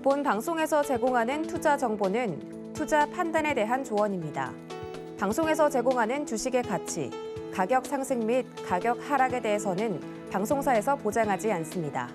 본 방송에서 제공하는 투자 정보는 투자 판단에 대한 조언입니다. 방송에서 제공하는 주식의 가치, 가격 상승 및 가격 하락에 대해서는 방송사에서 보장하지 않습니다.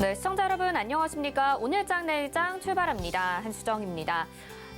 네, 시청자 여러분 안녕하십니까? 오늘장 내일장 출발합니다. 한수정입니다.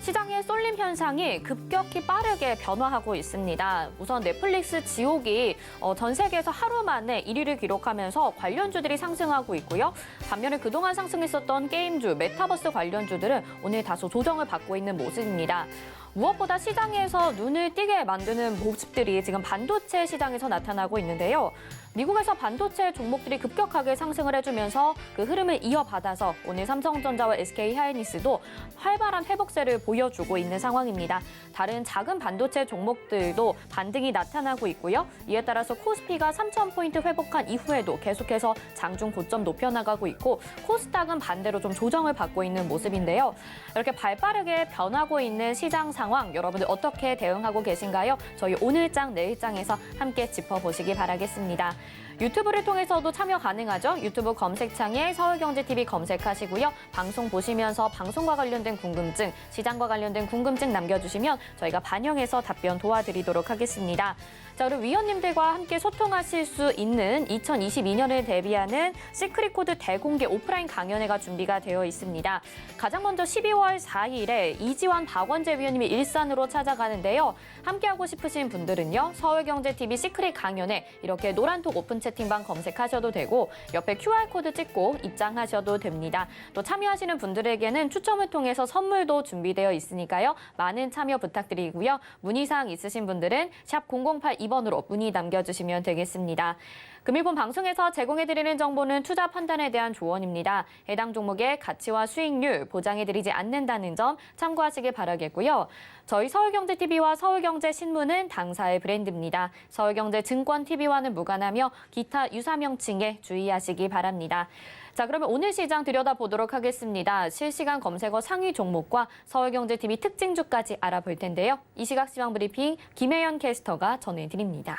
시장의 쏠림 현상이 급격히 빠르게 변화하고 있습니다. 우선 넷플릭스 지옥이 전 세계에서 하루 만에 1위를 기록하면서 관련주들이 상승하고 있고요. 반면에 그동안 상승했었던 게임주, 메타버스 관련주들은 오늘 다소 조정을 받고 있는 모습입니다. 무엇보다 시장에서 눈을 띄게 만드는 모습들이 지금 반도체 시장에서 나타나고 있는데요. 미국에서 반도체 종목들이 급격하게 상승을 해주면서 그 흐름을 이어받아서 오늘 삼성전자와 SK하이닉스도 활발한 회복세를 보여주고 있는 상황입니다. 다른 작은 반도체 종목들도 반등이 나타나고 있고요. 이에 따라서 코스피가 3,000포인트 회복한 이후에도 계속해서 장중 고점 높여나가고 있고 코스닥은 반대로 좀 조정을 받고 있는 모습인데요. 이렇게 발빠르게 변하고 있는 시장 상황 여러분들 어떻게 대응하고 계신가요? 저희 오늘장 내일장에서 함께 짚어보시기 바라겠습니다. 유튜브를 통해서도 참여 가능하죠. 유튜브 검색창에 서울경제TV 검색하시고요. 방송 보시면서 방송과 관련된 궁금증, 시장과 관련된 궁금증 남겨주시면 저희가 반영해서 답변 도와드리도록 하겠습니다. 자, 그리고 위원님들과 함께 소통하실 수 있는 2022년을 대비하는 시크릿 코드 대공개 오프라인 강연회가 준비가 되어 있습니다. 가장 먼저 12월 4일에 이지환 박원재 위원님이 일산으로 찾아가는데요. 함께하고 싶으신 분들은요. 서울경제TV 시크릿 강연회 이렇게 노란톡 오픈 채팅방 검색하셔도 되고 옆에 QR코드 찍고 입장하셔도 됩니다. 또 참여하시는 분들에게는 추첨을 통해서 선물도 준비되어 있으니까요. 많은 참여 부탁드리고요. 문의사항 있으신 분들은 샵 0082번으로 문의 남겨주시면 되겠습니다. 금일본 방송에서 제공해드리는 정보는 투자 판단에 대한 조언입니다. 해당 종목의 가치와 수익률 보장해드리지 않는다는 점 참고하시길 바라겠고요. 저희 서울경제TV와 서울경제신문은 당사의 브랜드입니다. 서울경제증권TV와는 무관하며 기타 유사 명칭에 주의하시기 바랍니다. 자, 그러면 오늘 시장 들여다보도록 하겠습니다. 실시간 검색어 상위 종목과 서울경제TV 특징주까지 알아볼 텐데요. 이 시각 시황 브리핑 김혜연 캐스터가 전해드립니다.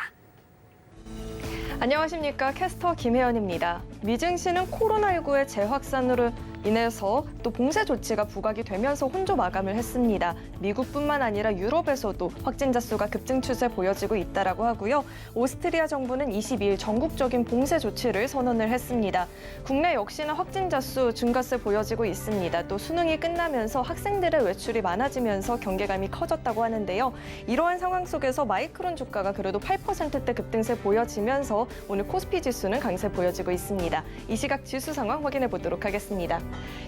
안녕하십니까. 캐스터 김혜연입니다. 미증시는 코로나19의 재확산으로 인해서 또 봉쇄 조치가 부각이 되면서 혼조 마감을 했습니다. 미국뿐만 아니라 유럽에서도 확진자 수가 급증 추세 보여지고 있다라고 하고요. 오스트리아 정부는 22일 전국적인 봉쇄 조치를 선언을 했습니다. 국내 역시나 확진자 수 증가세 보여지고 있습니다. 또 수능이 끝나면서 학생들의 외출이 많아지면서 경계감이 커졌다고 하는데요. 이러한 상황 속에서 마이크론 주가가 그래도 8%대 급등세 보여지면서 오늘 코스피 지수는 강세 보여지고 있습니다. 이 시각 지수 상황 확인해 보도록 하겠습니다.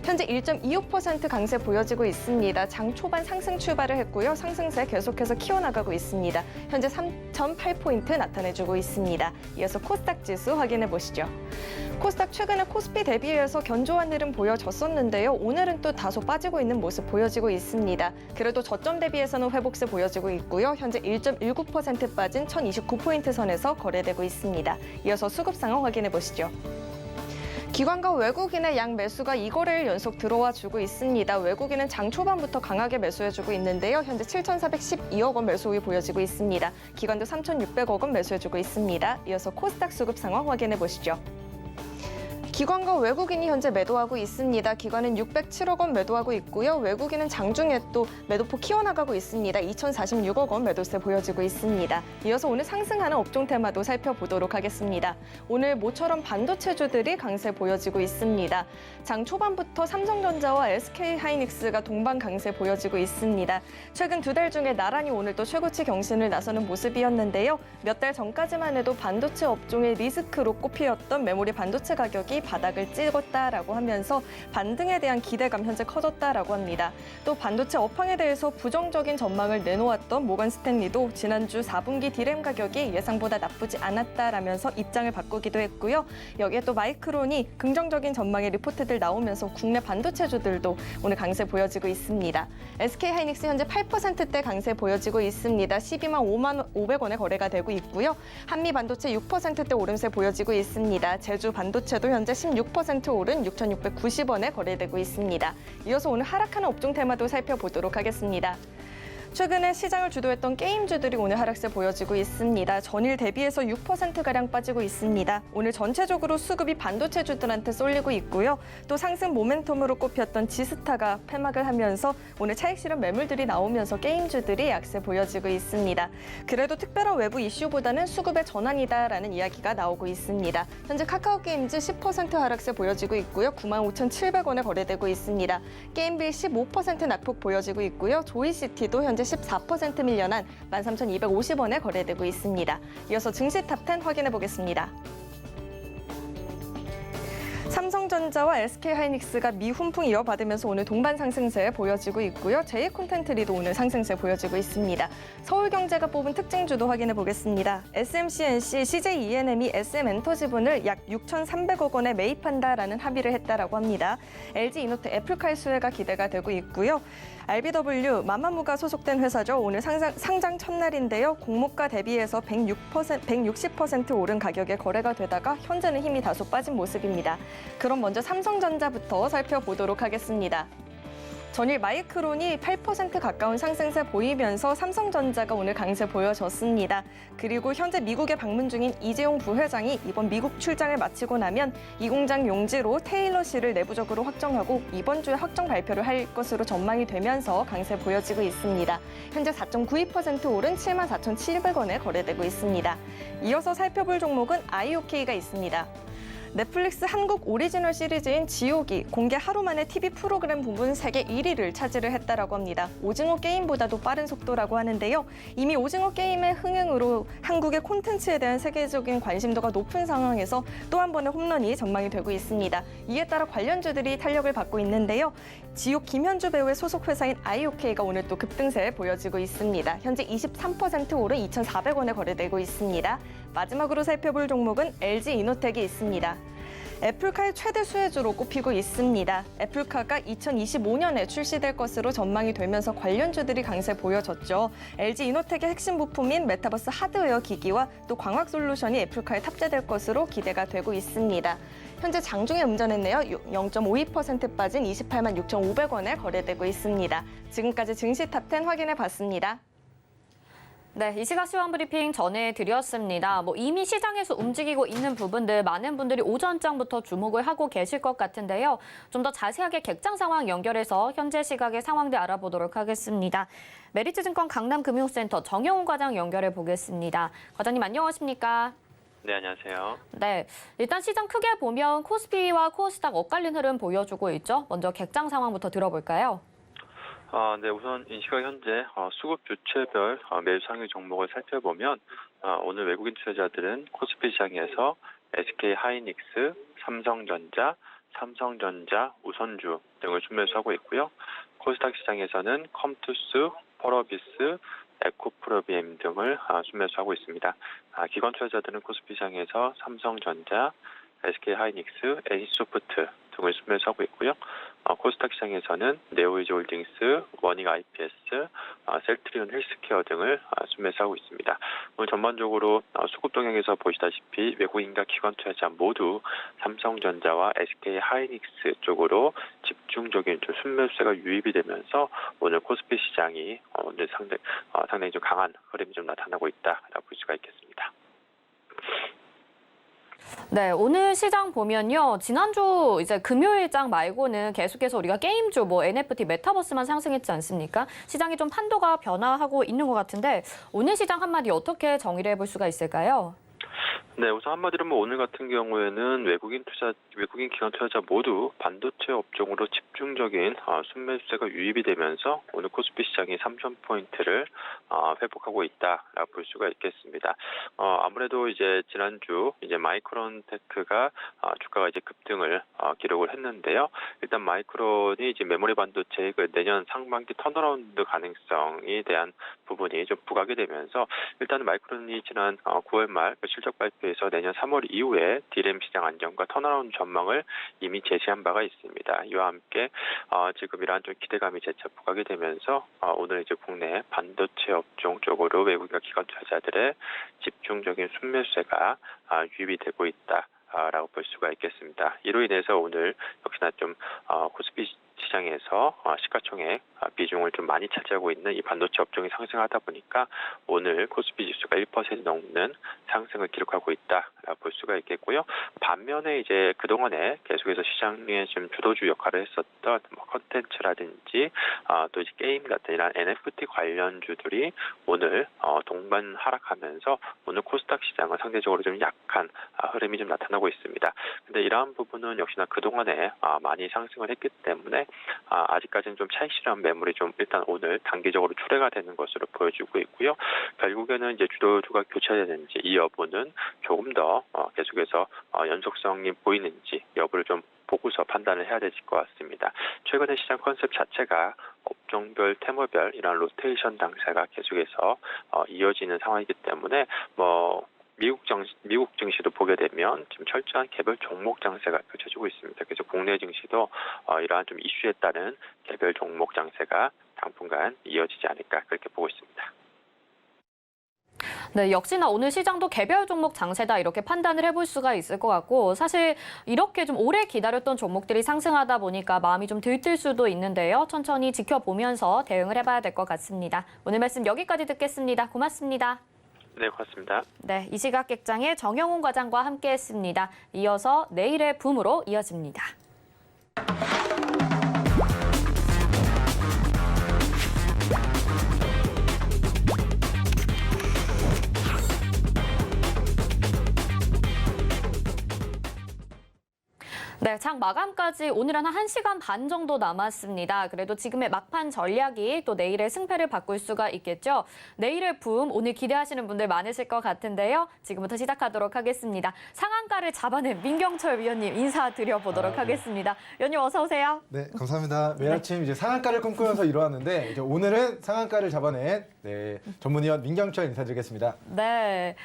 현재 1.26% 강세 보여지고 있습니다. 장 초반 상승 출발을 했고요. 상승세 계속해서 키워나가고 있습니다. 현재 3.8포인트 나타내주고 있습니다. 이어서 코스닥 지수 확인해 보시죠. 코스닥 최근에 코스피 대비해서 견조한 흐름 보여졌었는데요. 오늘은 또 다소 빠지고 있는 모습 보여지고 있습니다. 그래도 저점 대비해서는 회복세 보여지고 있고요. 현재 1.19% 빠진 1029포인트 선에서 거래되고 있습니다. 이어서 수급 상황 확인해 보시죠. 기관과 외국인의 양 매수가 2거래일 연속 들어와 주고 있습니다. 외국인은 장 초반부터 강하게 매수해주고 있는데요. 현재 7,412억 원 매수이 보여지고 있습니다. 기관도 3,600억 원 매수해주고 있습니다. 이어서 코스닥 수급 상황 확인해 보시죠. 기관과 외국인이 현재 매도하고 있습니다. 기관은 607억 원 매도하고 있고요. 외국인은 장중에 또 매도폭 키워나가고 있습니다. 2,046억 원 매도세 보여지고 있습니다. 이어서 오늘 상승하는 업종 테마도 살펴보도록 하겠습니다. 오늘 모처럼 반도체주들이 강세 보여지고 있습니다. 장 초반부터 삼성전자와 SK하이닉스가 동반 강세 보여지고 있습니다. 최근 2달 중에 나란히 오늘 또 최고치 경신을 나서는 모습이었는데요. 몇 달 전까지만 해도 반도체 업종의 리스크로 꼽히었던 메모리 반도체 가격이 바닥을 찍었다라고 하면서 반등에 대한 기대감 현재 커졌다라고 합니다. 또 반도체 업황에 대해서 부정적인 전망을 내놓았던 모건 스탠리도 지난주 4분기 디램 가격이 예상보다 나쁘지 않았다라면서 입장을 바꾸기도 했고요. 여기에 또 마이크론이 긍정적인 전망의 리포트들 나오면서 국내 반도체주들도 오늘 강세 보여지고 있습니다. SK하이닉스 현재 8%대 강세 보여지고 있습니다. 12만 500원에 거래가 되고 있고요. 한미 반도체 6%대 오름세 보여지고 있습니다. 제주 반도체도 현재 16% 오른 6,690원에 거래되고 있습니다. 이어서 오늘 하락하는 업종 테마도 살펴보도록 하겠습니다. 최근에 시장을 주도했던 게임주들이 오늘 하락세 보여지고 있습니다. 전일 대비해서 6%가량 빠지고 있습니다. 오늘 전체적으로 수급이 반도체주들한테 쏠리고 있고요. 또 상승 모멘텀으로 꼽혔던 지스타가 폐막을 하면서 오늘 차익 실현 매물들이 나오면서 게임주들이 약세 보여지고 있습니다. 그래도 특별한 외부 이슈보다는 수급의 전환이다라는 이야기가 나오고 있습니다. 현재 카카오게임즈 10% 하락세 보여지고 있고요. 95,700원에 거래되고 있습니다. 게임빌 15% 낙폭 보여지고 있고요. 조이시티도 현재 14% 밀려난 13,250원에 거래되고 있습니다. 이어서 증시 탑10 확인해 보겠습니다. 삼성전자와 SK하이닉스가 미훈풍 이어받으면서 오늘 동반 상승세 보여지고 있고요. 제이콘텐트리도 오늘 상승세 보여지고 있습니다. 서울경제가 뽑은 특징주도 확인해 보겠습니다. SMCNC, CJENM이 SM엔터 지분을 약 6,300억 원에 매입한다라는 합의를 했다라고 합니다. LG이노텍 애플카의 수혜가 기대가 되고 있고요. RBW, 마마무가 소속된 회사죠. 오늘 상장 첫날인데요. 공모가 대비해서 160% 오른 가격에 거래가 되다가 현재는 힘이 다소 빠진 모습입니다. 그럼 먼저 삼성전자부터 살펴보도록 하겠습니다. 전일 마이크론이 8% 가까운 상승세 보이면서 삼성전자가 오늘 강세 보여졌습니다. 그리고 현재 미국에 방문 중인 이재용 부회장이 이번 미국 출장을 마치고 나면 이 공장 용지로 테일러실을 내부적으로 확정하고 이번 주에 확정 발표를 할 것으로 전망이 되면서 강세 보여지고 있습니다. 현재 4.92% 오른 74,700원에 거래되고 있습니다. 이어서 살펴볼 종목은 IOK가 있습니다. 넷플릭스 한국 오리지널 시리즈인 지옥이 공개 하루 만에 TV 프로그램 부분 세계 1위를 차지를 했다라고 합니다. 오징어 게임보다도 빠른 속도라고 하는데요. 이미 오징어 게임의 흥행으로 한국의 콘텐츠에 대한 세계적인 관심도가 높은 상황에서 또 한 번의 홈런이 전망이 되고 있습니다. 이에 따라 관련주들이 탄력을 받고 있는데요. 지옥 김현주 배우의 소속 회사인 IOK가 오늘 또 급등세 보여지고 있습니다. 현재 23% 오른 2,400원에 거래되고 있습니다. 마지막으로 살펴볼 종목은 LG이노텍이 있습니다. 애플카의 최대 수혜주로 꼽히고 있습니다. 애플카가 2025년에 출시될 것으로 전망이 되면서 관련주들이 강세 보여졌죠. LG이노텍의 핵심 부품인 메타버스 하드웨어 기기와 또 광학 솔루션이 애플카에 탑재될 것으로 기대가 되고 있습니다. 현재 장중에 음전했네요. 0.52% 빠진 28만 6,500원에 거래되고 있습니다. 지금까지 증시 탑10 확인해 봤습니다. 네, 이 시각 시황 브리핑 전해드렸습니다. 이미 시장에서 움직이고 있는 부분들 많은 분들이 오전장부터 주목을 하고 계실 것 같은데요. 좀 더 자세하게 객장 상황 연결해서 현재 시각의 상황들 알아보도록 하겠습니다. 메리츠증권 강남금융센터 정영훈 과장 연결해 보겠습니다. 과장님 안녕하십니까? 네, 안녕하세요. 네, 일단 시장 크게 보면 코스피와 코스닥 엇갈린 흐름 보여주고 있죠. 먼저 객장 상황부터 들어볼까요? 네, 우선 이 시각 현재 수급 주체별 매수 상위 종목을 살펴보면 오늘 외국인 투자자들은 코스피 시장에서 SK하이닉스, 삼성전자, 우선주 등을 순매수하고 있고요. 코스닥 시장에서는 컴투스, 펄어비스, 에코프로비엠 등을 순매수하고 있습니다. 기관 투자자들은 코스피 시장에서 삼성전자, SK하이닉스, NC소프트 등을 순매수하고 있고요. 코스닥 시장에서는 네오이즈홀딩스, 워닝 IPS, 셀트리온 헬스케어 등을 순매수하고 있습니다. 오늘 전반적으로 수급 동향에서 보시다시피 외국인과 기관 투자자 모두 삼성전자와 SK하이닉스 쪽으로 집중적인 좀 순매수세가 유입이 되면서 오늘 코스피 시장이 오늘 상당히 좀 강한 흐름이 좀 나타나고 있다라고 볼 수가 있겠습니다. 네, 오늘 시장 보면요. 지난주 이제 금요일장 말고는 계속해서 우리가 게임주, NFT, 메타버스만 상승했지 않습니까? 시장이 좀 판도가 변화하고 있는 것 같은데 오늘 시장 한마디 어떻게 정의를 해볼 수가 있을까요? 네, 우선 한마디로 오늘 같은 경우에는 외국인 기관 투자자 모두 반도체 업종으로 집중적인 순매수세가 유입이 되면서 오늘 코스피 시장이 3,000포인트를 회복하고 있다라고 볼 수가 있겠습니다. 아무래도 이제 지난주 이제 마이크론 테크가 주가가 이제 급등을 기록을 했는데요. 일단 마이크론이 이제 메모리 반도체의 그 내년 상반기 턴어라운드 가능성에 대한 부분이 좀 부각이 되면서 일단 마이크론이 지난 9월 말 실적 발표에서 내년 3월 이후에 D램 시장 안정과 턴어라운드 전망을 이미 제시한 바가 있습니다. 이와 함께 지금 이러한 좀 기대감이 재차 부각이 되면서 오늘 이제 국내 반도체 업종 쪽으로 외국인 기관 투자자들의 집중적인 순매수세가 유입이 되고 있다라고 볼 수가 있겠습니다. 이로 인해서 오늘 역시나 좀 코스피 시장에서 시가총액 비중을 좀 많이 차지하고 있는 이 반도체 업종이 상승하다 보니까 오늘 코스피 지수가 1% 넘는 상승을 기록하고 있다라고 볼 수가 있겠고요. 반면에 이제 그동안에 계속해서 시장의 좀 주도주 역할을 했었던 컨텐츠라든지 또 이제 게임 같은 이런 NFT 관련주들이 오늘 동반 하락하면서 오늘 코스닥 시장은 상대적으로 좀 약한 흐름이 좀 나타나고 있습니다. 근데 이러한 부분은 역시나 그동안에 많이 상승을 했기 때문에 아직까지는 좀 차익 실현 매물이 좀 일단 오늘 단기적으로 출회가 되는 것으로 보여지고 있고요. 결국에는 이제 주도주가 교체되는지 이 여부는 조금 더 계속해서 연속성이 보이는지 여부를 좀 보고서 판단을 해야 될 것 같습니다. 최근에 시장 컨셉 자체가 업종별, 테마별 이런 로테이션 당세가 계속해서 이어지는 상황이기 때문에 미국 증시도 보게 되면 지금 철저한 개별 종목 장세가 펼쳐지고 있습니다. 그래서 국내 증시도 이러한 좀 이슈에 따른 개별 종목 장세가 당분간 이어지지 않을까 그렇게 보고 있습니다. 네, 역시나 오늘 시장도 개별 종목 장세다 이렇게 판단을 해볼 수가 있을 것 같고 사실 이렇게 좀 오래 기다렸던 종목들이 상승하다 보니까 마음이 좀 들뜰 수도 있는데요. 천천히 지켜보면서 대응을 해봐야 될 것 같습니다. 오늘 말씀 여기까지 듣겠습니다. 고맙습니다. 네, 고맙습니다. 네, 이 시각 객장의 정영훈 과장과 함께했습니다. 이어서 내일의 붐으로 이어집니다. 네, 장 마감까지 오늘은 한 1시간 반 정도 남았습니다. 그래도 지금의 막판 전략이 또 내일의 승패를 바꿀 수가 있겠죠. 내일의 붐 오늘 기대하시는 분들 많으실 것 같은데요. 지금부터 시작하도록 하겠습니다. 상한가를 잡아낸 민경철 위원님 인사드려보도록 하겠습니다. 위원님 어서 오세요. 네, 감사합니다. 매일 아침 이제 상한가를 꿈꾸면서 일어났는데 이제 오늘은 상한가를 잡아낸 전문위원 민경철 인사드리겠습니다. 네.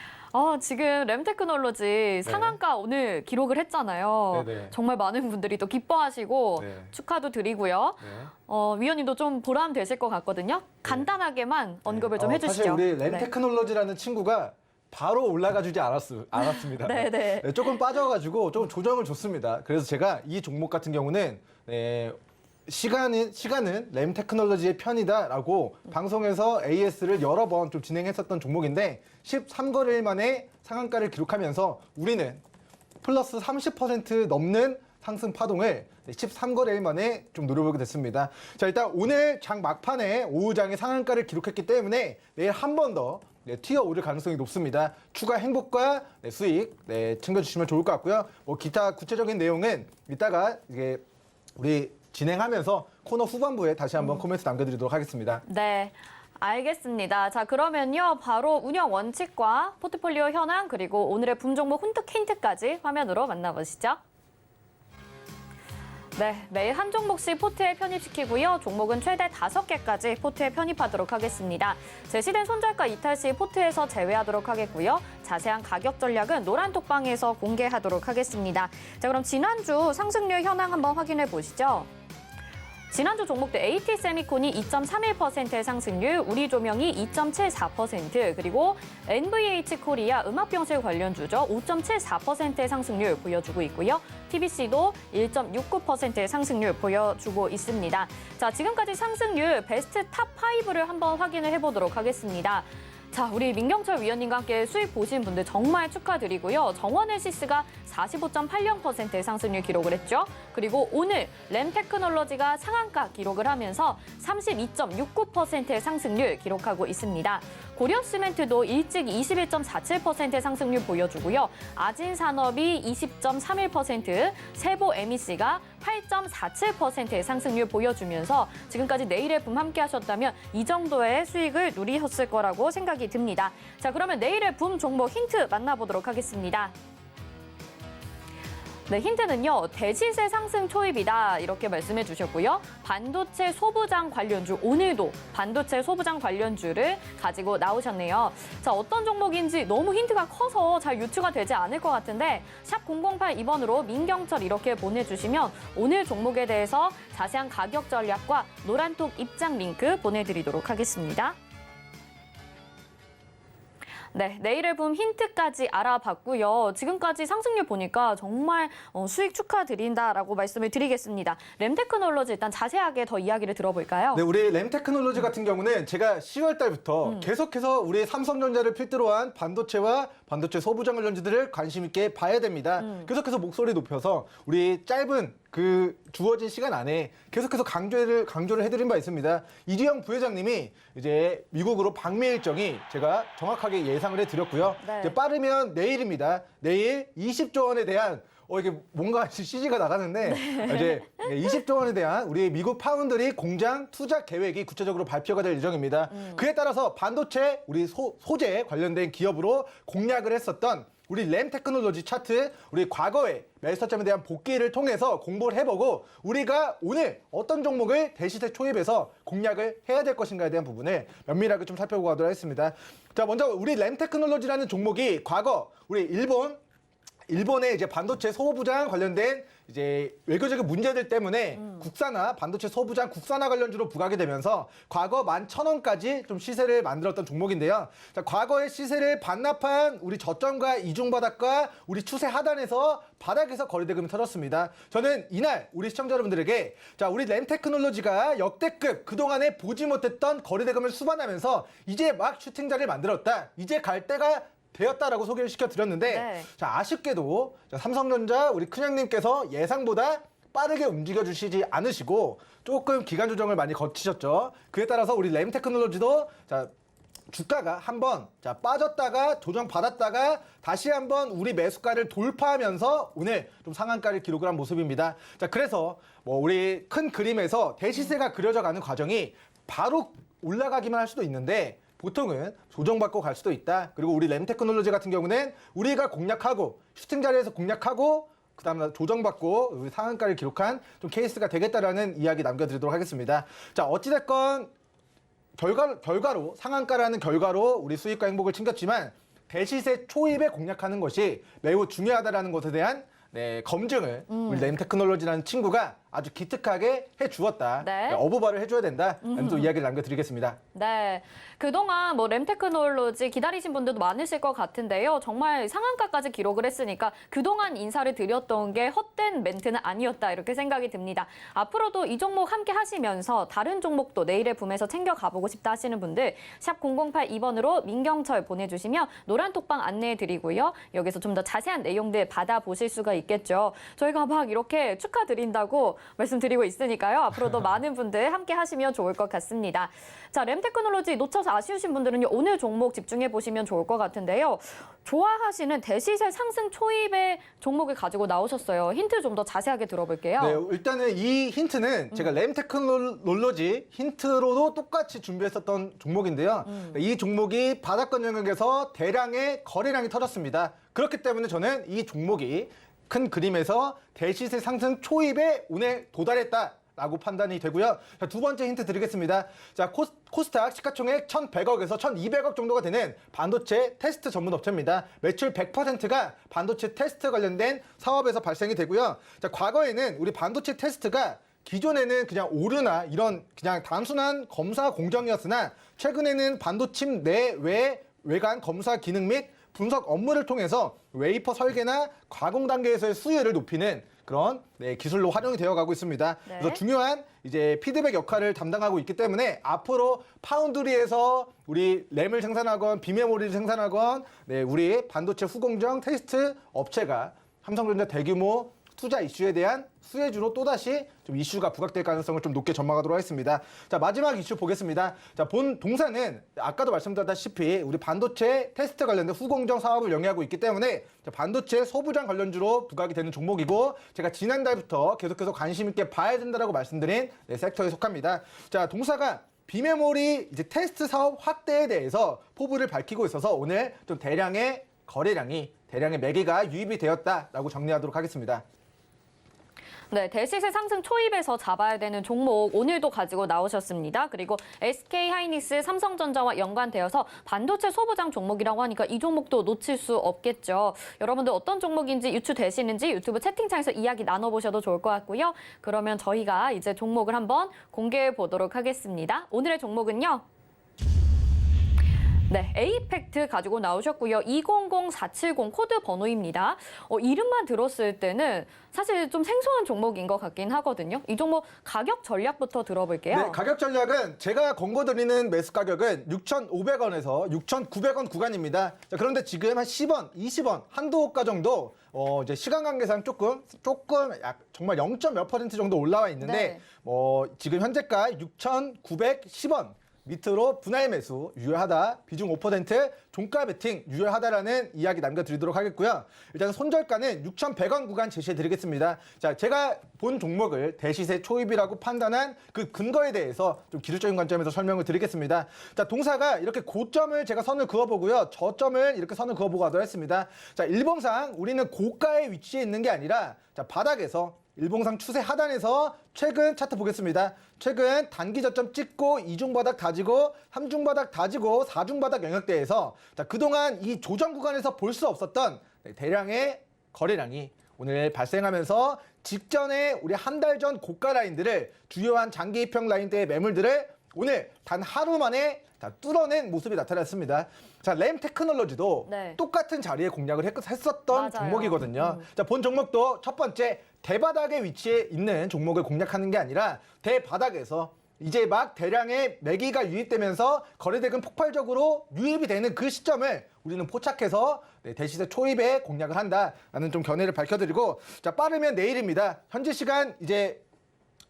지금 램테크놀로지 상한가 오늘 기록을 했잖아요. 네네. 정말 많은 분들이 또 기뻐하시고 네. 축하도 드리고요. 네. 위원님도 좀 보람 되실 것 같거든요. 간단하게만 언급을 좀 해주시죠. 사실 우리 램테크놀로지라는 친구가 바로 올라가주지 않았습니다. 네네. 네, 조금 빠져가지고 조금 조정을 줬습니다. 그래서 제가 이 종목 같은 경우는 시간은 램테크놀로지의 편이다라고 방송에서 AS를 여러 번 좀 진행했었던 종목인데 13거래일 만에 상한가를 기록하면서 우리는 플러스 30% 넘는 상승 파동을 13거래일 만에 좀 노려보게 됐습니다. 자, 일단 오늘 장 막판에 오후장에 상한가를 기록했기 때문에 내일 한 번 더 튀어 오를 가능성이 높습니다. 추가 행복과 수익 챙겨주시면 좋을 것 같고요. 기타 구체적인 내용은 이따가 이게 우리 진행하면서 코너 후반부에 다시 한번 코멘트 남겨드리도록 하겠습니다. 네. 알겠습니다. 자, 그러면요. 바로 운영 원칙과 포트폴리오 현황 그리고 오늘의 붐 종목 힌트까지 화면으로 만나보시죠. 네, 매일 한 종목씩 포트에 편입시키고요. 종목은 최대 5개까지 포트에 편입하도록 하겠습니다. 제시된 손절가 이탈 시 포트에서 제외하도록 하겠고요. 자세한 가격 전략은 노란 톡방에서 공개하도록 하겠습니다. 자, 그럼 지난주 상승률 현황 한번 확인해 보시죠. 지난주 종목들 AT세미콘이 2.31%의 상승률, 우리조명이 2.74%, 그리고 NVH코리아 음압병실 관련주죠. 5.74%의 상승률 보여주고 있고요. TBC도 1.69%의 상승률 보여주고 있습니다. 자, 지금까지 상승률 베스트 탑5를 한번 확인을 해보도록 하겠습니다. 자, 우리 민경철 위원님과 함께 수익 보신 분들 정말 축하드리고요. 정원의 시스가 45.80%의 상승률 기록을 했죠. 그리고 오늘 램테크놀로지가 상한가 기록을 하면서 32.69%의 상승률 기록하고 있습니다. 고려시멘트도 일찍 21.47%의 상승률 보여주고요. 아진산업이 20.31%, 세보 MEC가 8.47%의 상승률 보여주면서 지금까지 내일의 붐 함께 하셨다면 이 정도의 수익을 누리셨을 거라고 생각이 듭니다. 자, 그러면 내일의 붐 종목 힌트 만나보도록 하겠습니다. 네, 힌트는요. 대시세 상승 초입이다 이렇게 말씀해 주셨고요. 반도체 소부장 관련주, 오늘도 반도체 소부장 관련주를 가지고 나오셨네요. 자, 어떤 종목인지 너무 힌트가 커서 잘 유추가 되지 않을 것 같은데 샵 0082번으로 민경철 이렇게 보내주시면 오늘 종목에 대해서 자세한 가격 전략과 노란톡 입장 링크 보내드리도록 하겠습니다. 네, 내일의 붐 힌트까지 알아봤고요. 지금까지 상승률 보니까 정말 수익 축하드린다라고 말씀을 드리겠습니다. 램테크놀로지 일단 자세하게 더 이야기를 들어볼까요? 네, 우리 램테크놀로지 같은 경우는 제가 10월 달부터 계속해서 우리 삼성전자를 필두로 한 반도체와 반도체 소부장 관련주들을 관심 있게 봐야 됩니다. 계속해서 목소리 높여서 우리 짧은 그 주어진 시간 안에 계속해서 강조를 해드린 바 있습니다. 이주영 부회장님이 이제 미국으로 방미 일정이 제가 정확하게 예상을 해드렸고요. 네. 이제 빠르면 내일입니다. 내일 20조 원에 대한 이게 뭔가 CG가 나가는데 이제 20조 원에 대한 우리 미국 파운드리 공장 투자 계획이 구체적으로 발표가 될 예정입니다. 그에 따라서 반도체 우리 소재 관련된 기업으로 공략을 했었던 우리 램테크놀로지 차트, 우리 과거의 매수점에 대한 복귀를 통해서 공부를 해보고 우리가 오늘 어떤 종목을 대시세 초입에서 공략을 해야 될 것인가에 대한 부분을 면밀하게 좀 살펴보고 가도록 하겠습니다. 자, 먼저 우리 램테크놀로지라는 종목이 과거 우리 일본의 이제 반도체 소부장 관련된 이제 외교적인 문제들 때문에 국산화, 반도체 소부장 국산화 관련주로 부각이 되면서 과거 11,000원까지 좀 시세를 만들었던 종목인데요. 자, 과거의 시세를 반납한 우리 저점과 이중바닥과 우리 추세 하단에서 바닥에서 거래대금이 터졌습니다. 저는 이날 우리 시청자 여러분들에게 자, 우리 램테크놀로지가 역대급 그동안에 보지 못했던 거래대금을 수반하면서 이제 막 슈팅자를 만들었다. 이제 갈 때가 되었다라고 소개를 시켜드렸는데 네. 자, 아쉽게도 삼성전자 우리 큰형님께서 예상보다 빠르게 움직여주시지 않으시고 조금 기간 조정을 많이 거치셨죠. 그에 따라서 우리 램테크놀로지도 자, 주가가 한번 빠졌다가 조정 받았다가 다시 한번 우리 매수가를 돌파하면서 오늘 좀 상한가를 기록을 한 모습입니다. 자, 그래서 뭐 우리 큰 그림에서 대시세가 그려져가는 과정이 바로 올라가기만 할 수도 있는데 보통은 조정받고 갈 수도 있다. 그리고 우리 램테크놀로지 같은 경우는 우리가 공략하고 슈팅 자리에서 공략하고 그다음에 조정받고 우리 상한가를 기록한 좀 케이스가 되겠다라는 이야기 남겨드리도록 하겠습니다. 자, 어찌됐건 결과로 상한가라는 결과로 우리 수익과 행복을 챙겼지만 대시세 초입에 공략하는 것이 매우 중요하다라는 것에 대한 검증을 우리 램테크놀로지라는 친구가 아주 기특하게 해주었다. 네. 어부바를 해줘야 된다. 라는 또 이야기를 남겨드리겠습니다. 네, 그동안 뭐 램테크놀로지 기다리신 분들도 많으실 것 같은데요. 정말 상한가까지 기록을 했으니까 그동안 인사를 드렸던 게 헛된 멘트는 아니었다 이렇게 생각이 듭니다. 앞으로도 이 종목 함께 하시면서 다른 종목도 내일의 붐에서 챙겨가보고 싶다 하시는 분들 샵 0082번으로 민경철 보내주시면 노란톡방 안내해드리고요. 여기서 좀 더 자세한 내용들 받아보실 수가 있겠죠. 저희가 막 이렇게 축하드린다고 말씀드리고 있으니까요. 앞으로도 많은 분들 함께 하시면 좋을 것 같습니다. 자, 램테크놀로지 놓쳐서 아쉬우신 분들은요. 오늘 종목 집중해 보시면 좋을 것 같은데요. 좋아하시는 대시세 상승 초입의 종목을 가지고 나오셨어요. 힌트 좀 더 자세하게 들어볼게요. 네, 일단은 이 힌트는 제가 램테크놀로지 힌트로도 똑같이 준비했었던 종목인데요. 이 종목이 바닥권 영역에서 대량의 거래량이 터졌습니다. 그렇기 때문에 저는 이 종목이 큰 그림에서 대시세 상승 초입에 오늘 도달했다라고 판단이 되고요. 자, 두 번째 힌트 드리겠습니다. 자, 코스닥 시가총액 1,100억에서 1,200억 정도가 되는 반도체 테스트 전문 업체입니다. 매출 100%가 반도체 테스트 관련된 사업에서 발생이 되고요. 자, 과거에는 우리 반도체 테스트가 기존에는 그냥 오류나 이런 그냥 단순한 검사 공정이었으나 최근에는 반도체 외관 검사 기능 및 분석 업무를 통해서 웨이퍼 설계나 가공 단계에서의 수율을 높이는 그런 기술로 활용이 되어가고 있습니다. 네. 그래서 중요한 이제 피드백 역할을 담당하고 있기 때문에 앞으로 파운드리에서 우리 램을 생산하건 비메모리를 생산하건 우리 반도체 후공정 테스트 업체가 삼성전자 대규모 투자 이슈에 대한 수혜주로 또다시 좀 이슈가 부각될 가능성을 좀 높게 전망하도록 하겠습니다. 자, 마지막 이슈 보겠습니다. 자, 본 동사는 아까도 말씀드렸다시피 우리 반도체 테스트 관련된 후공정 사업을 영위하고 있기 때문에 반도체 소부장 관련주로 부각이 되는 종목이고 제가 지난달부터 계속해서 관심 있게 봐야 된다라고 말씀드린 섹터에 속합니다. 자, 동사가 비메모리 이제 테스트 사업 확대에 대해서 포부를 밝히고 있어서 오늘 좀 대량의 매기가 유입이 되었다라고 정리하도록 하겠습니다. 네, 대시세 상승 초입에서 잡아야 되는 종목 오늘도 가지고 나오셨습니다. 그리고 SK하이닉스, 삼성전자와 연관되어서 반도체 소부장 종목이라고 하니까 이 종목도 놓칠 수 없겠죠. 여러분들 어떤 종목인지 유추되시는지 유튜브 채팅창에서 이야기 나눠보셔도 좋을 것 같고요. 그러면 저희가 이제 종목을 한번 공개해 보도록 하겠습니다. 오늘의 종목은요. 네, 에이펙트 가지고 나오셨고요. 200470 코드 번호입니다. 이름만 들었을 때는 사실 좀 생소한 종목인 것 같긴 하거든요. 이 종목 가격 전략부터 들어볼게요. 네, 가격 전략은 제가 권고드리는 매수 가격은 6,500원에서 6,900원 구간입니다. 자, 그런데 지금 한 10원, 20원, 한두 호가 정도 이제 시간 관계상 조금 정말 0. 몇 % 정도 올라와 있는데 네. 지금 현재가 6,910원. 밑으로 분할 매수 유효하다, 비중 5%, 종가 베팅 유효하다라는 이야기 남겨드리도록 하겠고요. 일단 손절가는 6,100원 구간 제시해드리겠습니다. 자, 제가 본 종목을 대시세 초입이라고 판단한 그 근거에 대해서 좀 기술적인 관점에서 설명을 드리겠습니다. 자, 동사가 이렇게 고점을 제가 선을 그어보고요. 저점을 이렇게 선을 그어보고 하도록 했습니다. 자, 일봉상 우리는 고가에 위치해 있는 게 아니라 자, 바닥에서 일봉상 추세 하단에서 최근 차트 보겠습니다. 최근 단기 저점 찍고 2중 바닥 다지고 3중 바닥 다지고 4중 바닥 영역대에서 자, 그동안 이 조정 구간에서 볼 수 없었던 대량의 거래량이 오늘 발생하면서 직전에 우리 한 달 전 고가 라인들을 주요한 장기 입형 라인대의 매물들을 오늘 단 하루 만에 다 뚫어낸 모습이 나타났습니다. 자, 램 테크놀로지도 똑같은 자리에 공략을 했었던 맞아요. 종목이거든요. 자, 본 종목도 첫 번째 대바닥에 위치해 있는 종목을 공략하는 게 아니라 대바닥에서 이제 막 대량의 매기가 유입되면서 거래대금 폭발적으로 유입이 되는 그 시점을 우리는 포착해서 대시세 초입에 공략을 한다라는 좀 견해를 밝혀드리고 자, 빠르면 내일입니다. 현재 시간 이제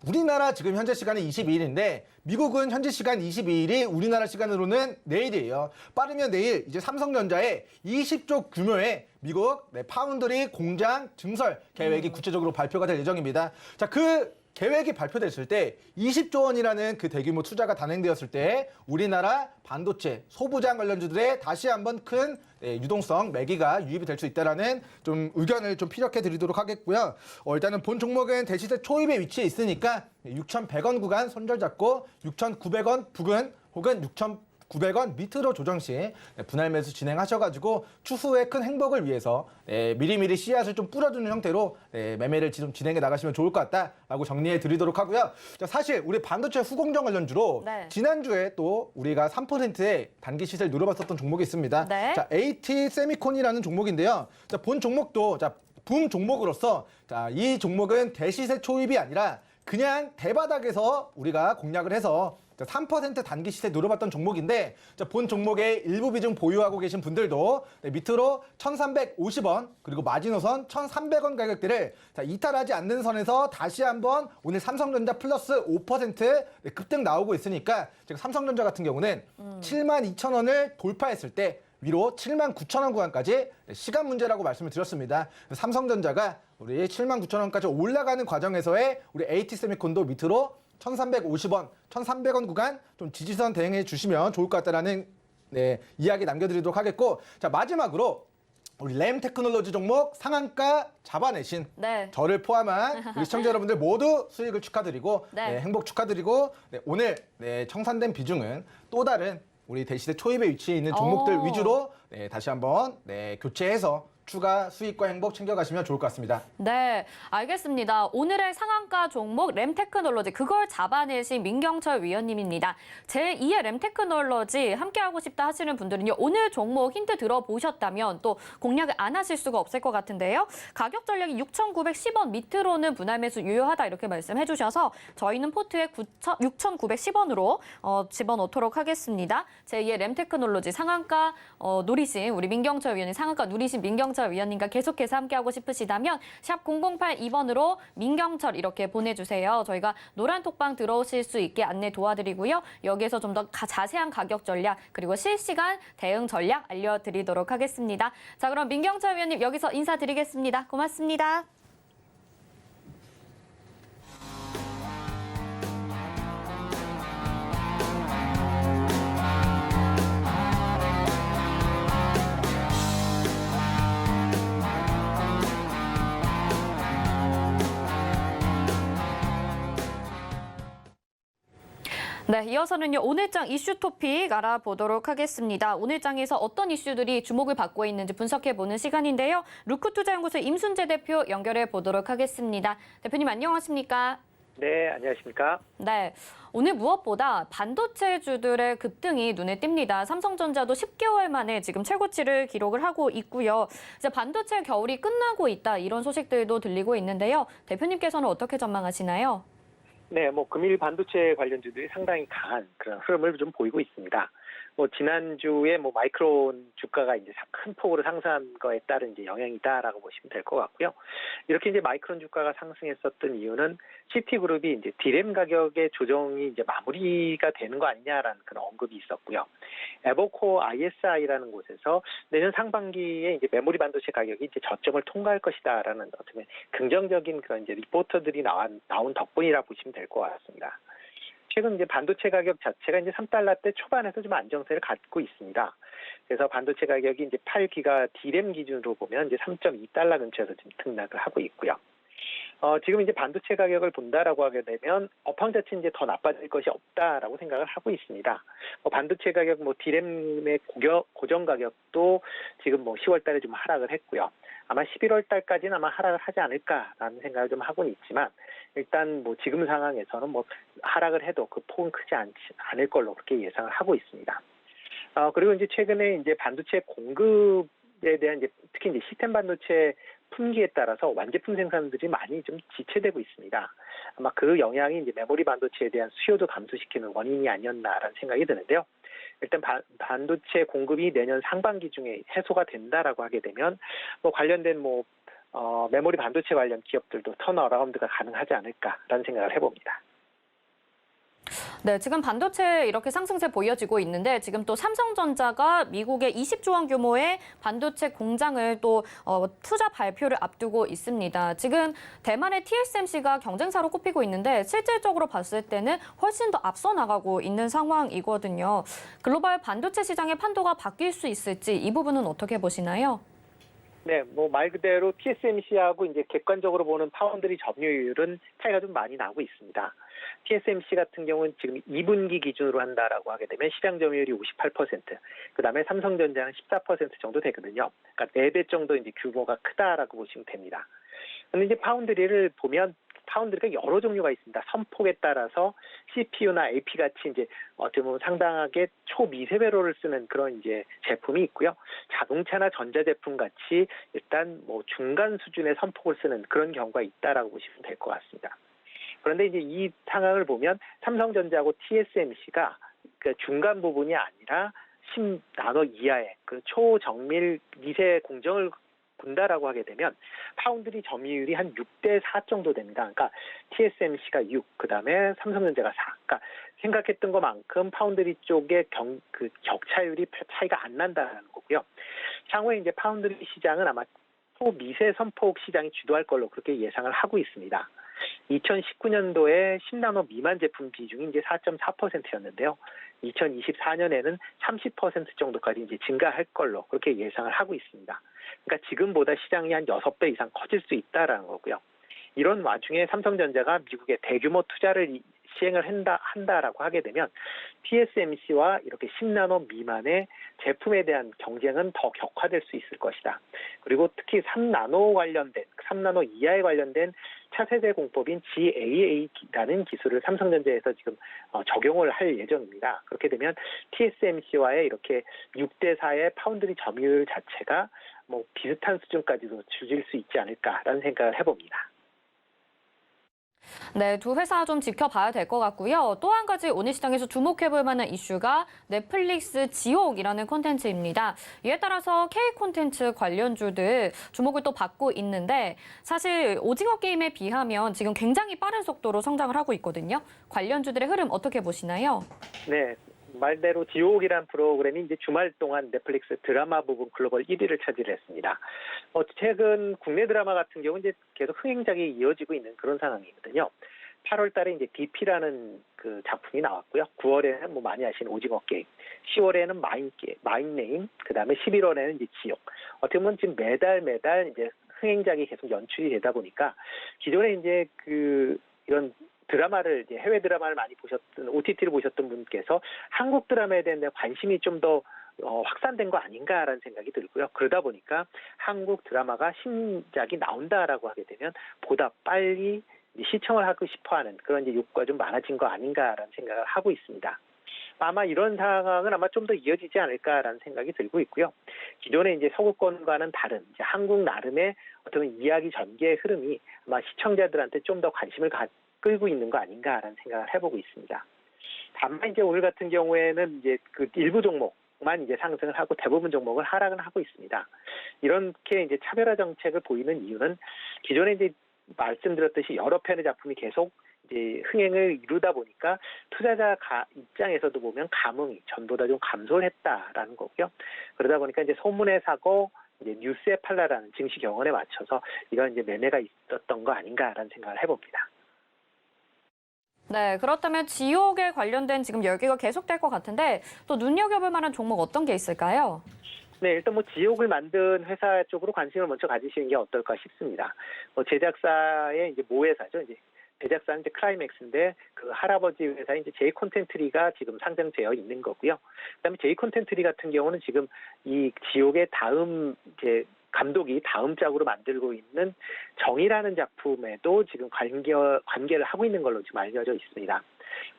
우리나라 지금 현재 시간은 22일인데 미국은 현재 시간 22일이 우리나라 시간으로는 내일이에요. 빠르면 내일 이제 삼성전자의 20조 규모의 미국 파운드리 공장 증설 계획이 구체적으로 발표가 될 예정입니다. 자, 그 계획이 발표됐을 때 20조 원이라는 그 대규모 투자가 단행되었을 때 우리나라 반도체 소부장 관련주들의 다시 한번 큰 유동성 매기가 유입이 될 수 있다라는 좀 의견을 좀 피력해 드리도록 하겠고요. 일단은 본 종목은 대시세 초입에 위치해 있으니까 6,100원 구간 손절 잡고 6,900원 부근 혹은 6,900원 밑으로 조정 시 분할 매수 진행하셔가지고 추후에 큰 행복을 위해서 미리미리 씨앗을 좀 뿌려주는 형태로 매매를 좀 진행해 나가시면 좋을 것 같다라고 정리해 드리도록 하고요. 자, 사실 우리 반도체 후공정 관련주로 지난주에 또 우리가 3%의 단기 시세를 누려봤었던 종목이 있습니다. 자, AT 세미콘이라는 종목인데요. 자, 본 종목도 붐 종목으로서 자, 이 종목은 대시세 초입이 아니라 그냥 대바닥에서 우리가 공략을 해서 3% 단기 시세 누려봤던 종목인데 본 종목의 일부 비중 보유하고 계신 분들도 밑으로 1,350원 그리고 마지노선 1,300원 가격대를 이탈하지 않는 선에서 다시 한번 오늘 삼성전자 플러스 5% 급등 나오고 있으니까 삼성전자 같은 경우는 72,000원을 돌파했을 때 위로 79,000원 구간까지 시간 문제라고 말씀을 드렸습니다. 삼성전자가 우리 79,000원까지 올라가는 과정에서의 우리 AT세미콘도 밑으로 1,350원, 1,300원 구간 좀 지지선 대응해 주시면 좋을 것 같다라는 이야기 남겨드리도록 하겠고 자, 마지막으로 우리 램 테크놀로지 종목 상한가 잡아내신 저를 포함한 우리 시청자 여러분들 모두 수익을 축하드리고 행복 축하드리고 오늘 청산된 비중은 또 다른 우리 대시세 초입에 위치해 있는 종목들 위주로 다시 한번 교체해서 추가 수익과 행복 챙겨가시면 좋을 것 같습니다. 네, 알겠습니다. 오늘의 상한가 종목 램테크놀로지 그걸 잡아내신 민경철 위원님입니다. 제2의 램테크놀로지 함께하고 싶다 하시는 분들은요. 오늘 종목 힌트 들어보셨다면 또 공략을 안 하실 수가 없을 것 같은데요. 가격 전략이 6,910원 밑으로는 분할 매수 유효하다 이렇게 말씀해 주셔서 저희는 포트에 6,910원으로 집어넣도록 하겠습니다. 제2의 램테크놀로지 상한가 노리신 우리 민경철 위원님 상한가 누리신 민경철 위원님과 계속해서 함께하고 싶으시다면 샵 0082번으로 민경철 이렇게 보내주세요. 저희가 노란 톡방 들어오실 수 있게 안내 도와드리고요. 여기에서 좀 더 자세한 가격 전략 그리고 실시간 대응 전략 알려드리도록 하겠습니다. 자, 그럼 민경철 위원님 여기서 인사드리겠습니다. 고맙습니다. 네, 이어서는요, 오늘장 이슈 토픽 알아보도록 하겠습니다. 오늘장에서 어떤 이슈들이 주목을 받고 있는지 분석해보는 시간인데요. 루크투자연구소 임순재 대표 연결해 보도록 하겠습니다. 대표님 안녕하십니까? 네, 안녕하십니까? 네, 오늘 무엇보다 반도체주들의 급등이 눈에 띕니다. 삼성전자도 10개월 만에 지금 최고치를 기록을 하고 있고요. 이제 반도체 겨울이 끝나고 있다 이런 소식들도 들리고 있는데요. 대표님께서는 어떻게 전망하시나요? 네, 금일 반도체 관련주들이 상당히 강한 그런 흐름을 좀 보이고 있습니다. 지난주에 마이크론 주가가 이제 큰 폭으로 상승한 거에 따른 이제 영향이다라고 보시면 될 것 같고요. 이렇게 이제 마이크론 주가가 상승했었던 이유는 시티그룹이 이제 디램 가격의 조정이 이제 마무리가 되는 거 아니냐라는 그런 언급이 있었고요. 에버코어 ISI라는 곳에서 내년 상반기에 이제 메모리 반도체 가격이 이제 저점을 통과할 것이다라는 어떤 긍정적인 그런 이제 리포터들이 나온 덕분이라 보시면 될 것 같습니다. 최근 이제 반도체 가격 자체가 이제 3달러대 초반에서 좀 안정세를 갖고 있습니다. 그래서 반도체 가격이 이제 8기가 디램 기준으로 보면 이제 3.2달러 근처에서 지금 등락을 하고 있고요. 지금 이제 반도체 가격을 본다라고 하게 되면 업황 자체 이제 더 나빠질 것이 없다라고 생각을 하고 있습니다. 반도체 가격 디램의 고정 가격도 지금 10월 달에 좀 하락을 했고요. 아마 11월 달까지는 아마 하락을 하지 않을까라는 생각을 좀 하고는 있지만 일단 지금 상황에서는 하락을 해도 그 폭은 크지 않을 걸로 그렇게 예상을 하고 있습니다. 그리고 이제 최근에 이제 반도체 공급에 대한 이제 특히 이제 시스템 반도체 품기에 따라서 완제품 생산들이 많이 좀 지체되고 있습니다. 아마 그 영향이 이제 메모리 반도체에 대한 수요도 감소시키는 원인이 아니었나라는 생각이 드는데요. 일단 반도체 공급이 내년 상반기 중에 해소가 된다라고 하게 되면 관련된 메모리 반도체 관련 기업들도 턴어라운드가 가능하지 않을까라는 생각을 해봅니다. 네, 지금 반도체 이렇게 상승세 보여지고 있는데 지금 또 삼성전자가 미국의 20조 원 규모의 반도체 공장을 또 투자 발표를 앞두고 있습니다. 지금 대만의 TSMC가 경쟁사로 꼽히고 있는데 실질적으로 봤을 때는 훨씬 더 앞서 나가고 있는 상황이거든요. 글로벌 반도체 시장의 판도가 바뀔 수 있을지 이 부분은 어떻게 보시나요? 네, 말 그대로 TSMC하고 이제 객관적으로 보는 파운드리 점유율은 차이가 좀 많이 나고 있습니다. TSMC 같은 경우는 지금 2분기 기준으로 한다라고 하게 되면 시장 점유율이 58%, 그다음에 삼성전자는 14% 정도 되거든요. 그러니까 4배 정도 이제 규모가 크다라고 보시면 됩니다. 근데 이제 파운드리를 보면 파운드리가 여러 종류가 있습니다. 선폭에 따라서 CPU나 AP 같이 이제 어떻게 보면 상당하게 초미세배로를 쓰는 그런 이제 제품이 있고요. 자동차나 전자제품 같이 일단 중간 수준의 선폭을 쓰는 그런 경우가 있다라고 보시면 될 것 같습니다. 그런데 이제 이 상황을 보면 삼성전자하고 TSMC가 그 중간 부분이 아니라 10나노 이하의 그 초정밀 미세 공정을 군다라고 하게 되면 파운드리 점유율이 한 6대4 정도 됩니다. 그러니까 TSMC가 6, 그다음에 삼성전자가 4. 그러니까 생각했던 것만큼 파운드리 쪽의 그 격차율이 차이가 안 난다는 거고요. 향후에 이제 파운드리 시장은 아마 초미세 선폭 시장이 주도할 걸로 그렇게 예상을 하고 있습니다. 2019년도에 10나노 미만 제품 비중이 이제 4.4%였는데요. 2024년에는 30% 정도까지 이제 증가할 걸로 그렇게 예상을 하고 있습니다. 그러니까 지금보다 시장이 한 6배 이상 커질 수 있다라는 거고요. 이런 와중에 삼성전자가 미국에 대규모 투자를 시행을 한다라고 하게 되면 TSMC와 이렇게 10나노 미만의 제품에 대한 경쟁은 더 격화될 수 있을 것이다. 그리고 특히 3나노 이하에 관련된 차세대 공법인 GAA라는 기술을 삼성전자에서 지금 적용을 할 예정입니다. 그렇게 되면 TSMC와의 이렇게 6대4의 파운드리 점유율 자체가 뭐 비슷한 수준까지도 줄일 수 있지 않을까라는 생각을 해봅니다. 네, 두 회사 좀 지켜봐야 될 것 같고요. 또 한 가지 오늘 시장에서 주목해볼 만한 이슈가 넷플릭스 지옥이라는 콘텐츠입니다. 이에 따라서 K 콘텐츠 관련주들 주목을 또 받고 있는데 사실 오징어 게임에 비하면 지금 굉장히 빠른 속도로 성장을 하고 있거든요. 관련주들의 흐름 어떻게 보시나요? 네. 말대로 지옥이란 프로그램이 이제 주말 동안 넷플릭스 드라마 부분 글로벌 1위를 차지했습니다. 최근 국내 드라마 같은 경우는 이제 계속 흥행작이 이어지고 있는 그런 상황이거든요. 8월 달에 이제 DP라는 그 작품이 나왔고요. 9월에는 뭐 많이 아시는 오징어 게임, 10월에는 마인네임, 그다음에 11월에는 이제 지옥. 어떻게 보면 지금 매달 이제 흥행작이 계속 연출이 되다 보니까 기존에 이제 이런 드라마를 이제 해외 드라마를 많이 보셨던 OTT를 보셨던 분께서 한국 드라마에 대한 관심이 좀 더 확산된 거 아닌가라는 생각이 들고요. 그러다 보니까 한국 드라마가 신작이 나온다라고 하게 되면 보다 빨리 시청을 하고 싶어하는 그런 이제 욕구가 좀 많아진 거 아닌가라는 생각을 하고 있습니다. 아마 이런 상황은 아마 좀 더 이어지지 않을까라는 생각이 들고 있고요. 기존에 이제 서구권과는 다른 이제 한국 나름의 어떤 이야기 전개의 흐름이 아마 시청자들한테 좀 더 관심을 끌고 있는 거 아닌가라는 생각을 해보고 있습니다. 다만 이제 오늘 같은 경우에는 이제 그 일부 종목만 이제 상승을 하고 대부분 종목은 하락을 하고 있습니다. 이렇게 이제 차별화 정책을 보이는 이유는 기존에 이제 말씀드렸듯이 여러 편의 작품이 계속 이제 흥행을 이루다 보니까 투자자 입장에서도 보면 감흥이 전보다 좀 감소를 했다라는 거고요. 그러다 보니까 이제 소문에 사고 이제 뉴스에 팔라라는 증시 경험에 맞춰서 이런 이제 매매가 있었던 거 아닌가라는 생각을 해봅니다. 네, 그렇다면 지옥에 관련된 지금 열기가 계속될 것 같은데 또 눈여겨볼 만한 종목 어떤 게 있을까요? 네, 일단 뭐 지옥을 만든 회사 쪽으로 관심을 먼저 가지시는 게 어떨까 싶습니다. 제작사의 이제 모회사죠. 이제 제작사는 이제 클라이맥스인데 그 할아버지 회사인 이제 제이 콘텐트리가 지금 상장되어 있는 거고요. 그다음에 제이 콘텐트리 같은 경우는 지금 이 지옥의 다음 이제 감독이 다음 작으로 만들고 있는 정이라는 작품에도 지금 관계를 하고 있는 걸로 지금 알려져 있습니다.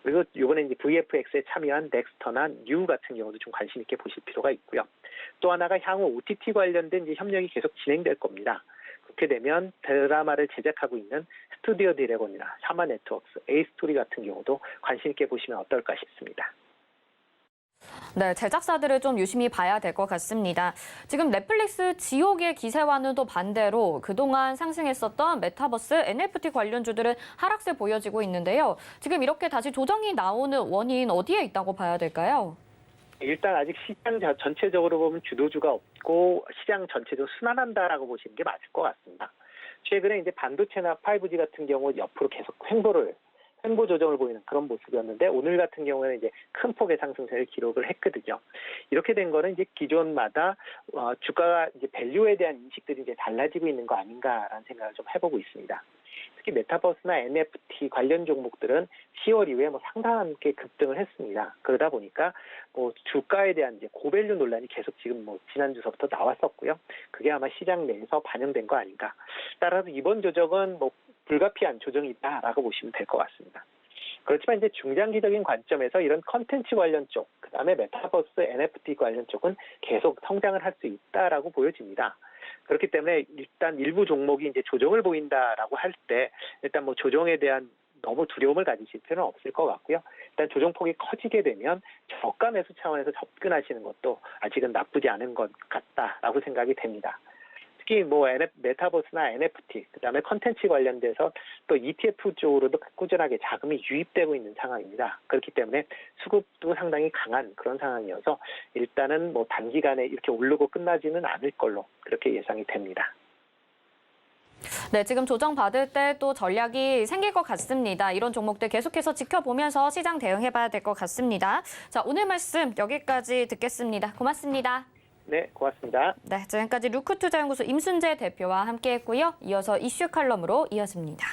그리고 이번에 이제 VFX에 참여한 넥스터나 뉴 같은 경우도 좀 관심 있게 보실 필요가 있고요. 또 하나가 향후 OTT 관련된 이제 협력이 계속 진행될 겁니다. 그렇게 되면 드라마를 제작하고 있는 스튜디오 드래곤이나 샤마 네트워크스, A스토리 같은 경우도 관심 있게 보시면 어떨까 싶습니다. 네, 제작사들을 좀 유심히 봐야 될 것 같습니다. 지금 넷플릭스 지옥의 기세와는 또 반대로 그동안 상승했었던 메타버스, NFT 관련주들은 하락세 보여지고 있는데요. 지금 이렇게 다시 조정이 나오는 원인 어디에 있다고 봐야 될까요? 일단 아직 시장 전체적으로 보면 주도주가 없고 시장 전체적으로 순환한다라고 보시는 게 맞을 것 같습니다. 최근에 이제 반도체나 5G 같은 경우 옆으로 계속 횡보 조정을 보이는 그런 모습이었는데 오늘 같은 경우에는 이제 큰 폭의 상승세를 기록을 했거든요. 이렇게 된 거는 이제 기존마다 주가가 이제 밸류에 대한 인식들이 이제 달라지고 있는 거 아닌가라는 생각을 좀 해보고 있습니다. 특히 메타버스나 NFT 관련 종목들은 10월 이후에 뭐 상당하게 급등을 했습니다. 그러다 보니까 뭐 주가에 대한 이제 고밸류 논란이 계속 지금 뭐 지난주서부터 나왔었고요. 그게 아마 시장 내에서 반영된 거 아닌가. 따라서 이번 조정은 뭐 불가피한 조정이다라고 보시면 될 것 같습니다. 그렇지만 이제 중장기적인 관점에서 이런 컨텐츠 관련 쪽, 그다음에 메타버스, NFT 관련 쪽은 계속 성장을 할 수 있다라고 보여집니다. 그렇기 때문에 일단 일부 종목이 이제 조정을 보인다라고 할 때 일단 뭐 조정에 대한 너무 두려움을 가지실 필요는 없을 것 같고요. 일단 조정폭이 커지게 되면 저가 매수 차원에서 접근하시는 것도 아직은 나쁘지 않은 것 같다라고 생각이 됩니다. 특히 뭐 메타버스나 NFT, 그다음에 컨텐츠 관련돼서 또 ETF 쪽으로도 꾸준하게 자금이 유입되고 있는 상황입니다. 그렇기 때문에 수급도 상당히 강한 그런 상황이어서 일단은 뭐 단기간에 이렇게 오르고 끝나지는 않을 걸로 그렇게 예상이 됩니다. 네, 지금 조정받을 때 또 전략이 생길 것 같습니다. 이런 종목들 계속해서 지켜보면서 시장 대응해봐야 될 것 같습니다. 자, 오늘 말씀 여기까지 듣겠습니다. 고맙습니다. 네, 고맙습니다. 네, 지금까지 루크투자연구소 임순재 대표와 함께했고요. 이어서 이슈 칼럼으로 이어집니다.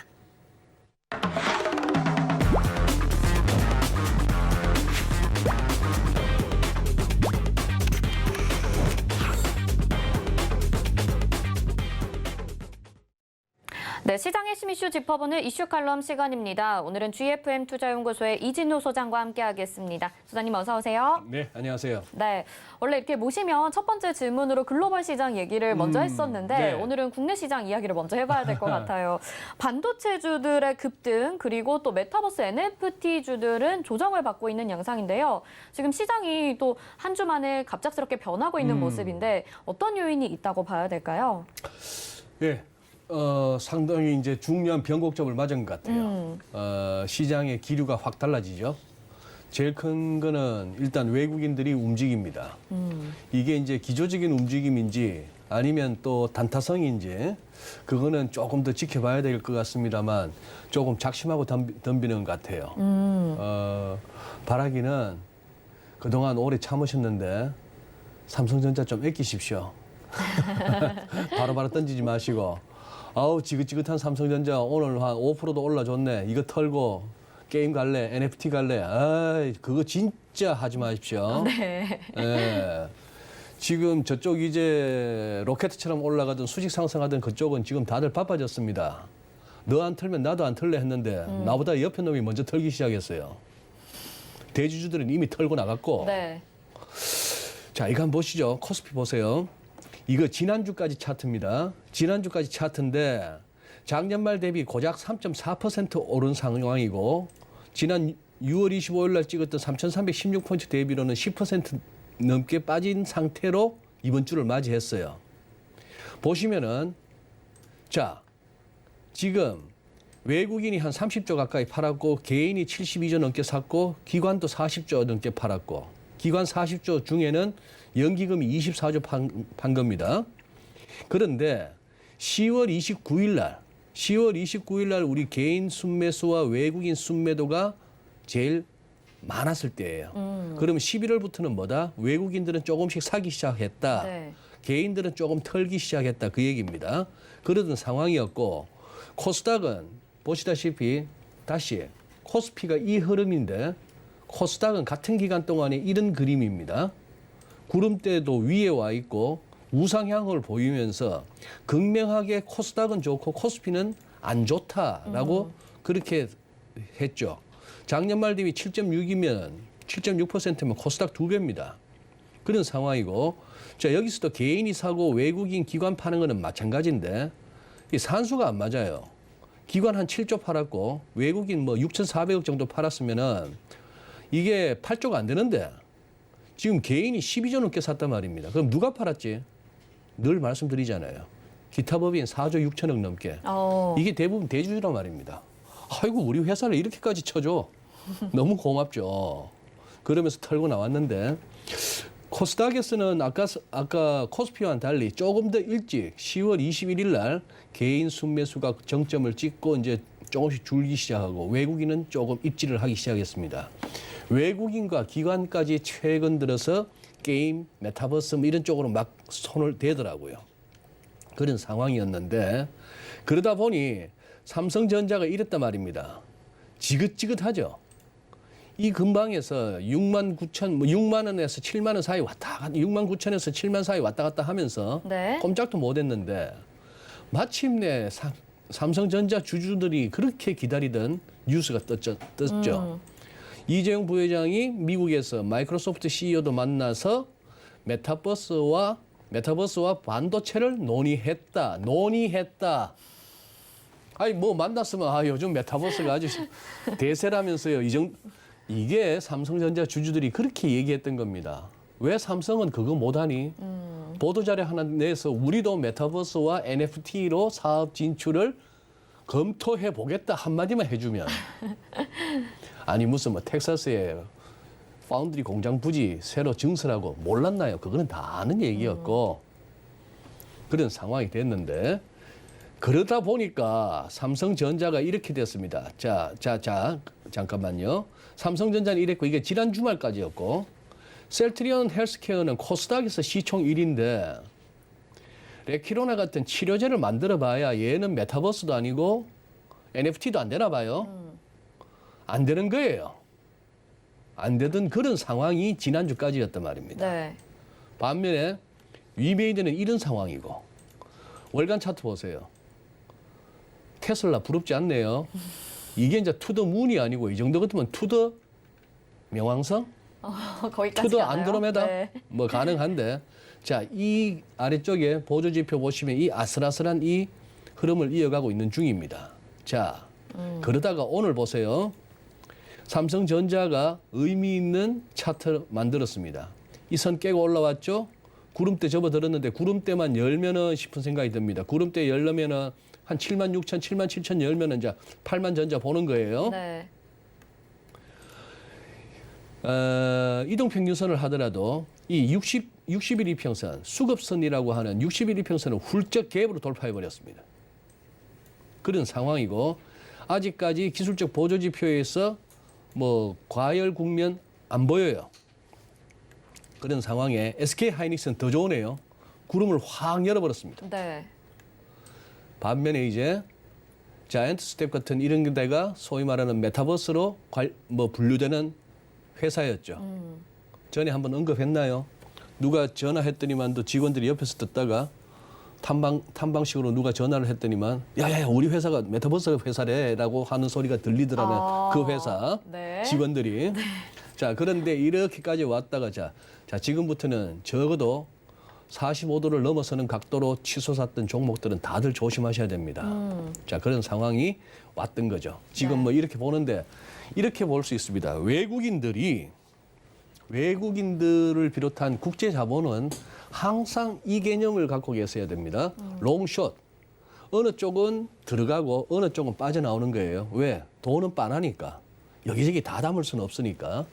네, 시장 핵심 이슈 짚어보는 이슈 칼럼 시간입니다. 오늘은 GFM 투자연구소의 이진우 소장과 함께하겠습니다. 소장님 어서 오세요. 네, 안녕하세요. 네, 원래 이렇게 모시면 첫 번째 질문으로 글로벌 시장 얘기를 먼저 했었는데 네. 오늘은 국내 시장 이야기를 먼저 해봐야 될 것 같아요. 반도체주들의 급등 그리고 또 메타버스 NFT주들은 조정을 받고 있는 양상인데요. 지금 시장이 또 한 주 만에 갑작스럽게 변하고 있는 모습인데 어떤 요인이 있다고 봐야 될까요? 네, 상당히 이제 중요한 변곡점을 맞은 것 같아요. 시장의 기류가 확 달라지죠. 제일 큰 거는 일단 외국인들이 움직입니다. 이게 이제 기조적인 움직임인지 아니면 또 단타성인지 그거는 조금 더 지켜봐야 될 것 같습니다만 조금 작심하고 덤비는 것 같아요. 바라기는 그동안 오래 참으셨는데 삼성전자 좀 아끼십시오. 바로바로 던지지 마시고 아우 지긋지긋한 삼성전자 오늘 한 5%도 올라줬네. 이거 털고 게임 갈래, NFT 갈래. 아, 그거 진짜 하지 마십시오. 네. 예. 지금 저쪽 이제 로켓처럼 올라가던 수직 상승하던 그쪽은 지금 다들 바빠졌습니다. 너 안 털면 나도 안 털래 했는데 나보다 옆에 놈이 먼저 털기 시작했어요. 대주주들은 이미 털고 나갔고. 네. 자, 이거 한번 보시죠. 코스피 보세요. 이거 지난주까지 차트입니다. 지난주까지 차트인데 작년 말 대비 고작 3.4% 오른 상황이고 지난 6월 25일 날 찍었던 3,316포인트 대비로는 10% 넘게 빠진 상태로 이번 주를 맞이했어요. 보시면은 자, 지금 외국인이 한 30조 가까이 팔았고 개인이 72조 넘게 샀고 기관도 40조 넘게 팔았고 기관 40조 중에는 연기금이 24조 판 겁니다. 그런데 10월 29일 날 우리 개인 순매수와 외국인 순매도가 제일 많았을 때예요. 그러면 11월부터는 뭐다? 외국인들은 조금씩 사기 시작했다. 네. 개인들은 조금 털기 시작했다. 그 얘기입니다. 그러던 상황이었고 코스닥은 보시다시피 다시 코스피가 이 흐름인데 코스닥은 같은 기간 동안에 이런 그림입니다. 구름대도 위에 와 있고 우상향을 보이면서 극명하게 코스닥은 좋고 코스피는 안 좋다라고 그렇게 했죠. 작년 말 대비 7.6이면 7.6%면 코스닥 2배입니다. 그런 상황이고 자 여기서도 개인이 사고 외국인 기관 파는 거는 마찬가지인데 이 산수가 안 맞아요. 기관 한 7조 팔았고 외국인 뭐 6,400억 정도 팔았으면은 이게 8조가 안 되는데 지금 개인이 12조 넘게 샀단 말입니다. 그럼 누가 팔았지? 늘 말씀드리잖아요. 기타 법인 4조 6천억 넘게. 이게 대부분 대주주란 말입니다. 아이고 우리 회사를 이렇게까지 쳐줘. 너무 고맙죠. 그러면서 털고 나왔는데 코스닥에서는 아까 코스피와는 달리 조금 더 일찍 10월 21일 날 개인 순매수가 정점을 찍고 이제 조금씩 줄기 시작하고 외국인은 조금 입지를 하기 시작했습니다. 외국인과 기관까지 최근 들어서 게임, 메타버스 뭐 이런 쪽으로 막 손을 대더라고요. 그런 상황이었는데 그러다 보니 삼성전자가 이랬단 말입니다. 지긋지긋하죠. 이 근방에서 6만 9천, 6만 원에서 7만 원 사이 왔다 갔다, 6만 9천에서 7만 사이 왔다 갔다 하면서 네. 꼼짝도 못했는데 마침내 삼성전자 주주들이 그렇게 기다리던 뉴스가 떴죠. 이재용 부회장이 미국에서 마이크로소프트 CEO도 만나서 메타버스와 반도체를 논의했다. 아니 뭐 만났으면 요즘 메타버스가 아주 대세라면서요. 이게 삼성전자 주주들이 그렇게 얘기했던 겁니다. 왜 삼성은 그거 못하니? 보도자료 하나 내서 우리도 메타버스와 NFT로 사업 진출을 검토해 보겠다 한마디만 해주면 아니 무슨 뭐 텍사스에 파운드리 공장 부지 새로 증설하고 몰랐나요? 그거는 다 아는 얘기였고 그런 상황이 됐는데 그러다 보니까 삼성전자가 이렇게 됐습니다. 자, 잠깐만요. 삼성전자는 이랬고 이게 지난 주말까지였고 셀트리온 헬스케어는 코스닥에서 시총 1위인데 레키로나 같은 치료제를 만들어 봐야 얘는 메타버스도 아니고 NFT도 안 되나 봐요. 안 되는 거예요. 안 되던 그런 상황이 지난주까지였단 말입니다. 네. 반면에 위메이드는 이런 상황이고 월간 차트 보세요. 테슬라 부럽지 않네요. 이게 이제 투더 문이 아니고 이 정도 같으면 투더 명왕성? 거기까지 투더 가나요? 안드로메다? 네. 뭐 가능한데. 자, 이 아래쪽에 보조지표 보시면 이 아슬아슬한 이 흐름을 이어가고 있는 중입니다. 자, 그러다가 오늘 보세요. 삼성전자가 의미 있는 차트 만들었습니다. 이 선 깨고 올라왔죠? 구름대 접어들었는데 구름대만 열면은 싶은 생각이 듭니다. 구름대 열려면은 한 7만 6천, 7만 7천 열면은 이제 8만 전자 보는 거예요. 네. 이동평균선을 하더라도 이 61 이평선, 수급선이라고 하는 61 이평선을 훌쩍 갭으로 돌파해버렸습니다. 그런 상황이고 아직까지 기술적 보조지표에서 뭐 과열 국면 안 보여요. 그런 상황에 SK 하이닉스는 더 좋으네요. 구름을 확 열어버렸습니다. 네. 반면에 이제 자이언트 스텝 같은 이런 데가 소위 말하는 메타버스로 분류되는 회사였죠. 전에 한번 언급했나요? 누가 전화했더니만도 직원들이 옆에서 듣다가 탐방식으로 누가 전화를 했더니만 야야야 우리 회사가 메타버스 회사래라고 하는 소리가 들리더라면 그 회사 네. 직원들이 자 그런데 이렇게까지 왔다가 자 지금부터는 적어도 45도를 넘어서는 각도로 치솟았던 종목들은 다들 조심하셔야 됩니다. 자 그런 상황이 왔던 거죠. 지금 네. 뭐 이렇게 보는데 이렇게 볼 수 있습니다. 외국인들을 비롯한 국제 자본은 항상 이 개념을 갖고 계셔야 됩니다. 롱숏. 어느 쪽은 들어가고 어느 쪽은 빠져나오는 거예요. 왜? 돈은 빤하니까. 여기저기 다 담을 수는 없으니까.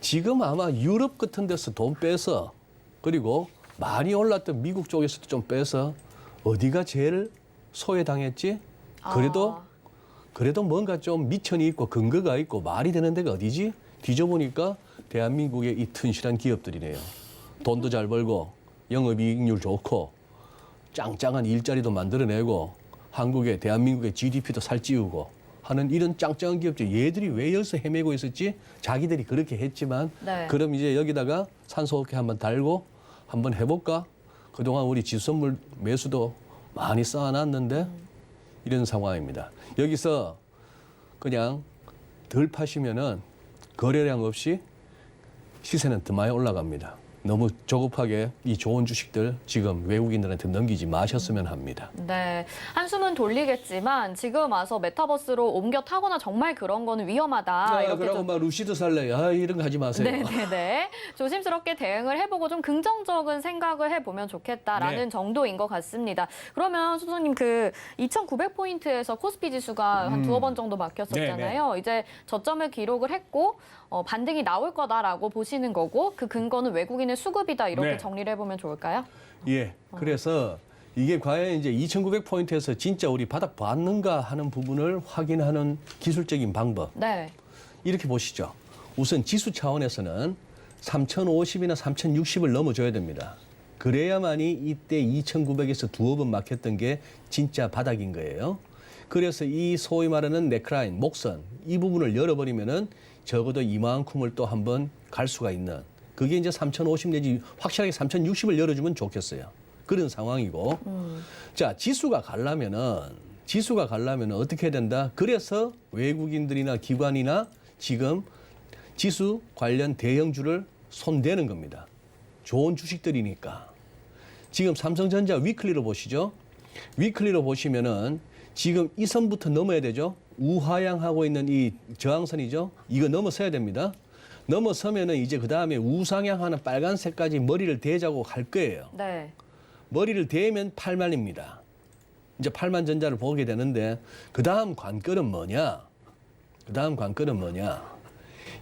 지금 아마 유럽 같은 데서 돈 빼서 그리고 많이 올랐던 미국 쪽에서도 좀 빼서 어디가 제일 소외당했지? 그래도 뭔가 좀 미천이 있고 근거가 있고 말이 되는 데가 어디지? 뒤져보니까 대한민국의 이 튼실한 기업들이네요. 돈도 잘 벌고 영업이익률 좋고 짱짱한 일자리도 만들어내고 한국의 대한민국의 GDP도 살찌우고 하는 이런 짱짱한 기업들 얘들이 왜 여기서 헤매고 있었지? 자기들이 그렇게 했지만 네. 그럼 이제 여기다가 산소호흡기 한번 달고 한번 해볼까? 그동안 우리 지수선물 매수도 많이 쌓아놨는데 이런 상황입니다. 여기서 그냥 덜 파시면은 거래량 없이 시세는 더 많이 올라갑니다. 너무 조급하게 이 좋은 주식들 지금 외국인들한테 넘기지 마셨으면 합니다. 네, 한숨은 돌리겠지만 지금 와서 메타버스로 옮겨 타거나 정말 그런 거는 위험하다. 이렇게 그러고 좀 막 루시드 살래. 이런 거 하지 마세요. 네네네. 조심스럽게 대응을 해보고 좀 긍정적인 생각을 해보면 좋겠다라는 네. 정도인 것 같습니다. 그러면 소장님 그 2,900포인트에서 코스피 지수가 한 두어 번 정도 막혔었잖아요. 이제 저점을 기록을 했고 반등이 나올 거다라고 보시는 거고 그 근거는 외국인의 수급이다 이렇게 네. 정리를 해보면 좋을까요? 예. 그래서 이게 과연 이제 2,900포인트에서 진짜 우리 바닥 봤는가 하는 부분을 확인하는 기술적인 방법. 네. 이렇게 보시죠. 우선 지수 차원에서는 3,050이나 3,060을 넘어줘야 됩니다. 그래야만이 이때 2,900에서 두어 번 막혔던 게 진짜 바닥인 거예요. 그래서 이 소위 말하는 넥라인, 목선 이 부분을 열어버리면은 적어도 이만큼을 또 한번 갈 수가 있는 그게 이제 3,050 내지 확실하게 3,060을 열어주면 좋겠어요. 그런 상황이고. 자, 지수가 가려면은 어떻게 해야 된다? 그래서 외국인들이나 기관이나 지금 지수 관련 대형주를 손대는 겁니다. 좋은 주식들이니까. 지금 삼성전자 위클리로 보시죠. 위클리로 보시면은 지금 이 선부터 넘어야 되죠. 우하향하고 있는 이 저항선이죠. 이거 넘어서야 됩니다. 넘어서면은 이제 그 다음에 우상향하는 빨간색까지 머리를 대자고 갈 거예요. 네. 머리를 대면 8만입니다. 이제 8만 전자를 보게 되는데 그 다음 관건은 뭐냐?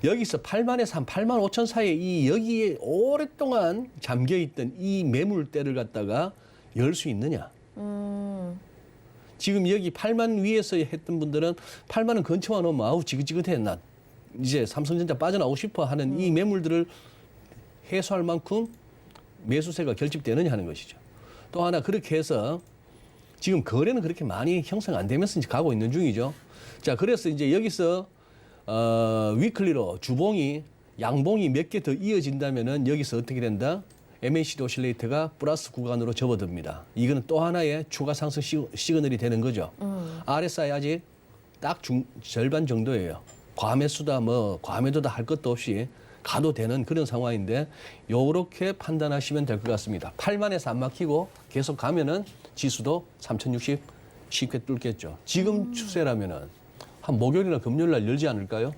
여기서 8만에서 한 8만 5천 사이에 이 여기에 오랫동안 잠겨있던 이 매물대를 갖다가 열 수 있느냐? 지금 여기 8만 위에서 했던 분들은 8만은 근처만 오면 아우 지긋지긋해. 나 이제 삼성전자 빠져나오고 싶어 하는 이 매물들을 해소할 만큼 매수세가 결집되느냐 하는 것이죠. 또 하나 그렇게 해서 지금 거래는 그렇게 많이 형성 안 되면서 이제 가고 있는 중이죠. 자, 그래서 이제 여기서 위클리로 주봉이 양봉이 몇 개 더 이어진다면은 여기서 어떻게 된다? MACD 오실레이터가 플러스 구간으로 접어듭니다. 이거는 또 하나의 추가 상승 시그널이 되는 거죠. RSI 아직 딱 절반 정도예요. 과매수다 과매도다 할 것도 없이 가도 되는 그런 상황인데 요렇게 판단하시면 될 것 같습니다. 8만에서 안 막히고 계속 가면은 지수도 3060 쉽게 뚫겠죠. 지금 추세라면은 한 목요일이나 금요일 날 열지 않을까요?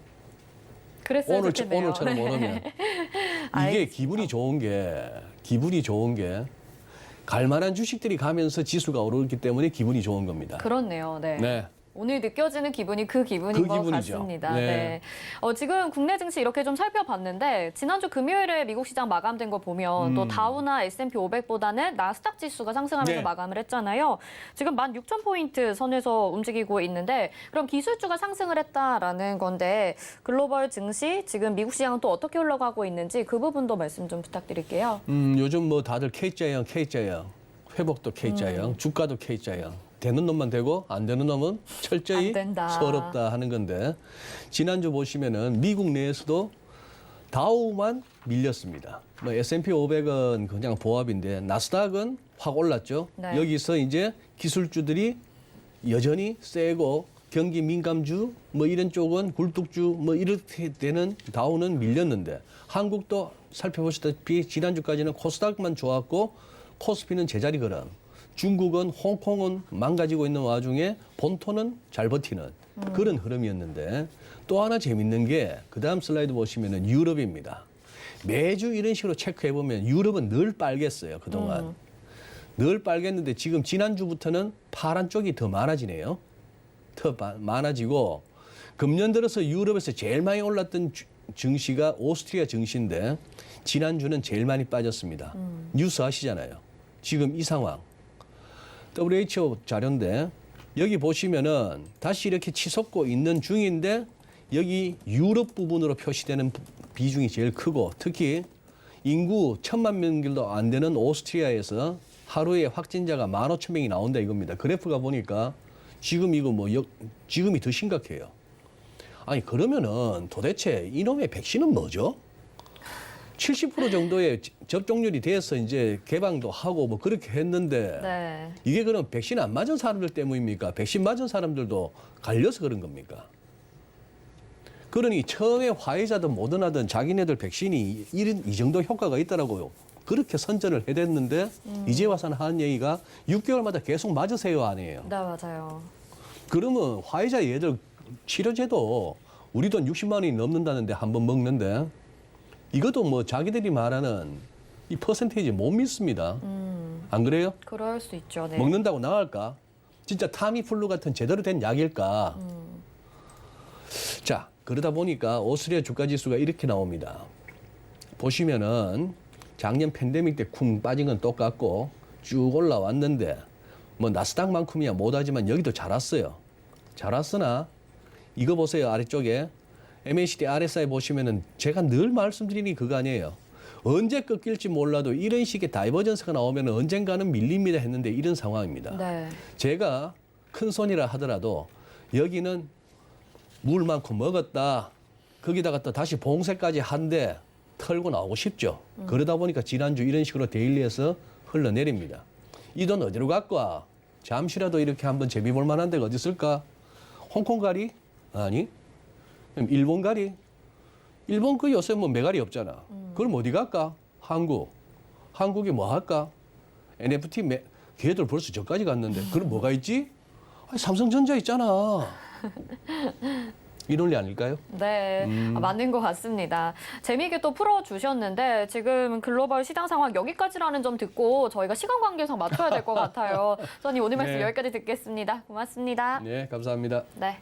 그랬어야 좋겠네요. 오늘처럼 오르면 이게 기분이 좋은 게 갈만한 주식들이 가면서 지수가 오르기 때문에 기분이 좋은 겁니다. 그렇네요. 네. 네. 오늘 느껴지는 기분이 그 기분인 그 것 기분이죠. 같습니다. 네. 네. 지금 국내 증시 이렇게 좀 살펴봤는데 지난주 금요일에 미국 시장 마감된 거 보면 또 다우나 S&P 500보다는 나스닥 지수가 상승하면서 네. 마감을 했잖아요. 지금 16,000포인트 선에서 움직이고 있는데 그럼 기술주가 상승을 했다라는 건데 글로벌 증시 지금 미국 시장은 또 어떻게 흘러가고 있는지 그 부분도 말씀 좀 부탁드릴게요. 요즘 다들 K자형 회복도 K자형 주가도 K자형 되는 놈만 되고 안 되는 놈은 철저히 안 된다. 서럽다 하는 건데 지난주 보시면은 미국 내에서도 다우만 밀렸습니다. S&P 500은 그냥 보합인데 나스닥은 확 올랐죠. 네. 여기서 이제 기술주들이 여전히 세고 경기 민감주 이런 쪽은 굴뚝주 이렇게 되는 다우는 밀렸는데 한국도 살펴보시다시피 지난주까지는 코스닥만 좋았고 코스피는 제자리 걸음. 중국은 홍콩은 망가지고 있는 와중에 본토는 잘 버티는 그런 흐름이었는데 또 하나 재밌는 게 그다음 슬라이드 보시면은 유럽입니다. 매주 이런 식으로 체크해 보면 유럽은 늘 빨갰어요. 그동안. 늘 빨갰는데 지금 지난주부터는 파란 쪽이 더 많아지네요. 더 많아지고 금년 들어서 유럽에서 제일 많이 올랐던 증시가 오스트리아 증시인데 지난주는 제일 많이 빠졌습니다. 뉴스 아시잖아요. 지금 이 상황. WHO 자료인데 여기 보시면은 다시 이렇게 치솟고 있는 중인데 여기 유럽 부분으로 표시되는 비중이 제일 크고 특히 인구 1,000만 명도 안 되는 오스트리아에서 하루에 확진자가 15,000명이 나온다 이겁니다. 그래프가 보니까 지금 이거 지금이 더 심각해요. 아니 그러면은 도대체 이놈의 백신은 뭐죠? 70% 정도의 접종률이 돼서 이제 개방도 하고 그렇게 했는데 네. 이게 그럼 백신 안 맞은 사람들 때문입니까? 백신 맞은 사람들도 갈려서 그런 겁니까? 그러니 처음에 화이자든 모더나든 자기네들 백신이 이 정도 효과가 있더라고요. 그렇게 선전을 해댔는데 이제 와서는 하는 얘기가 6개월마다 계속 맞으세요 아니에요. 네, 맞아요. 그러면 화이자 얘들 치료제도 우리 돈 60만 원이 넘는다는데 한 번 먹는데 이것도 자기들이 말하는 이 퍼센테이지 못 믿습니다. 안 그래요? 그럴 수 있죠. 네. 먹는다고 나갈까? 진짜 타미플루 같은 제대로 된 약일까? 자, 그러다 보니까 오스트리아 주가 지수가 이렇게 나옵니다. 보시면은 작년 팬데믹 때 쿵 빠진 건 똑같고 쭉 올라왔는데 나스닥만큼이야 못하지만 여기도 잘 왔어요. 잘 왔으나 이거 보세요. 아래쪽에 MACD RSI 보시면은 제가 늘 말씀드리니 그거 아니에요. 언제 꺾일지 몰라도 이런 식의 다이버전스가 나오면 언젠가는 밀립니다 했는데 이런 상황입니다. 네. 제가 큰 손이라 하더라도 여기는 물 많고 먹었다. 거기다가 또 다시 봉쇄까지 한데 털고 나오고 싶죠. 그러다 보니까 지난주 이런 식으로 데일리에서 흘러내립니다. 이 돈 어디로 갖고 와? 잠시라도 이렇게 한번 재미 볼 만한 데가 어디 있을까? 홍콩 가리? 아니. 일본 가리? 일본 요새 메가리 없잖아. 그럼 어디 갈까? 한국. 한국이 뭐 할까? NFT 걔들 벌써 저까지 갔는데. 그럼 뭐가 있지? 아니, 삼성전자 있잖아. 이 논리 아닐까요? 네, 맞는 것 같습니다. 재미있게 또 풀어주셨는데 지금 글로벌 시장 상황 여기까지라는 점 듣고 저희가 시간 관계상 맞춰야 될 것 같아요. 저는 오늘 말씀 네. 여기까지 듣겠습니다. 고맙습니다. 네, 감사합니다. 네.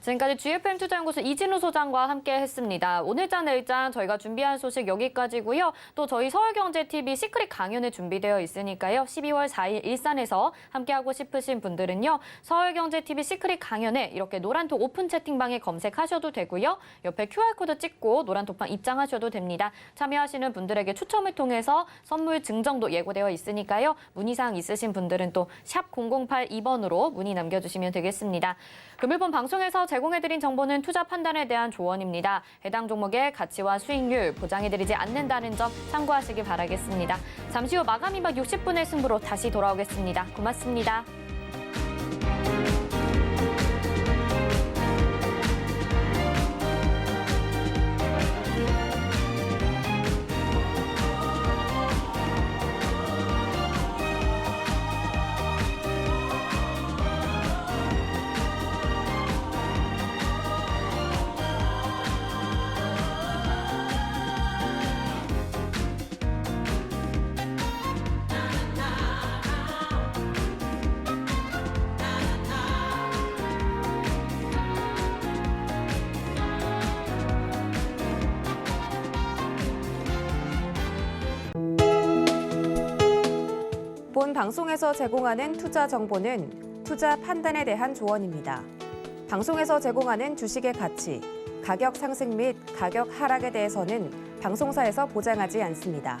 지금까지 GFM 투자연구소 이진우 소장과 함께 했습니다. 오늘장 내일장 저희가 준비한 소식 여기까지고요. 또 저희 서울경제TV 시크릿 강연이 준비되어 있으니까요. 12월 4일 일산에서 함께하고 싶으신 분들은요. 서울경제TV 시크릿 강연에 이렇게 노란톡 오픈 채팅방에 검색하셔도 되고요. 옆에 QR코드 찍고 노란톡방 입장하셔도 됩니다. 참여하시는 분들에게 추첨을 통해서 선물 증정도 예고되어 있으니까요. 문의사항 있으신 분들은 또 샵 0082번으로 문의 남겨주시면 되겠습니다. 금일본 방송에서 제공해드린 정보는 투자 판단에 대한 조언입니다. 해당 종목의 가치와 수익률 보장해드리지 않는다는 점 참고하시기 바라겠습니다. 잠시 후 마감 2박 60분의 승부로 다시 돌아오겠습니다. 고맙습니다. 본 방송에서 제공하는 투자 정보는 투자 판단에 대한 조언입니다. 방송에서 제공하는 주식의 가치, 가격 상승 및 가격 하락에 대해서는 방송사에서 보장하지 않습니다.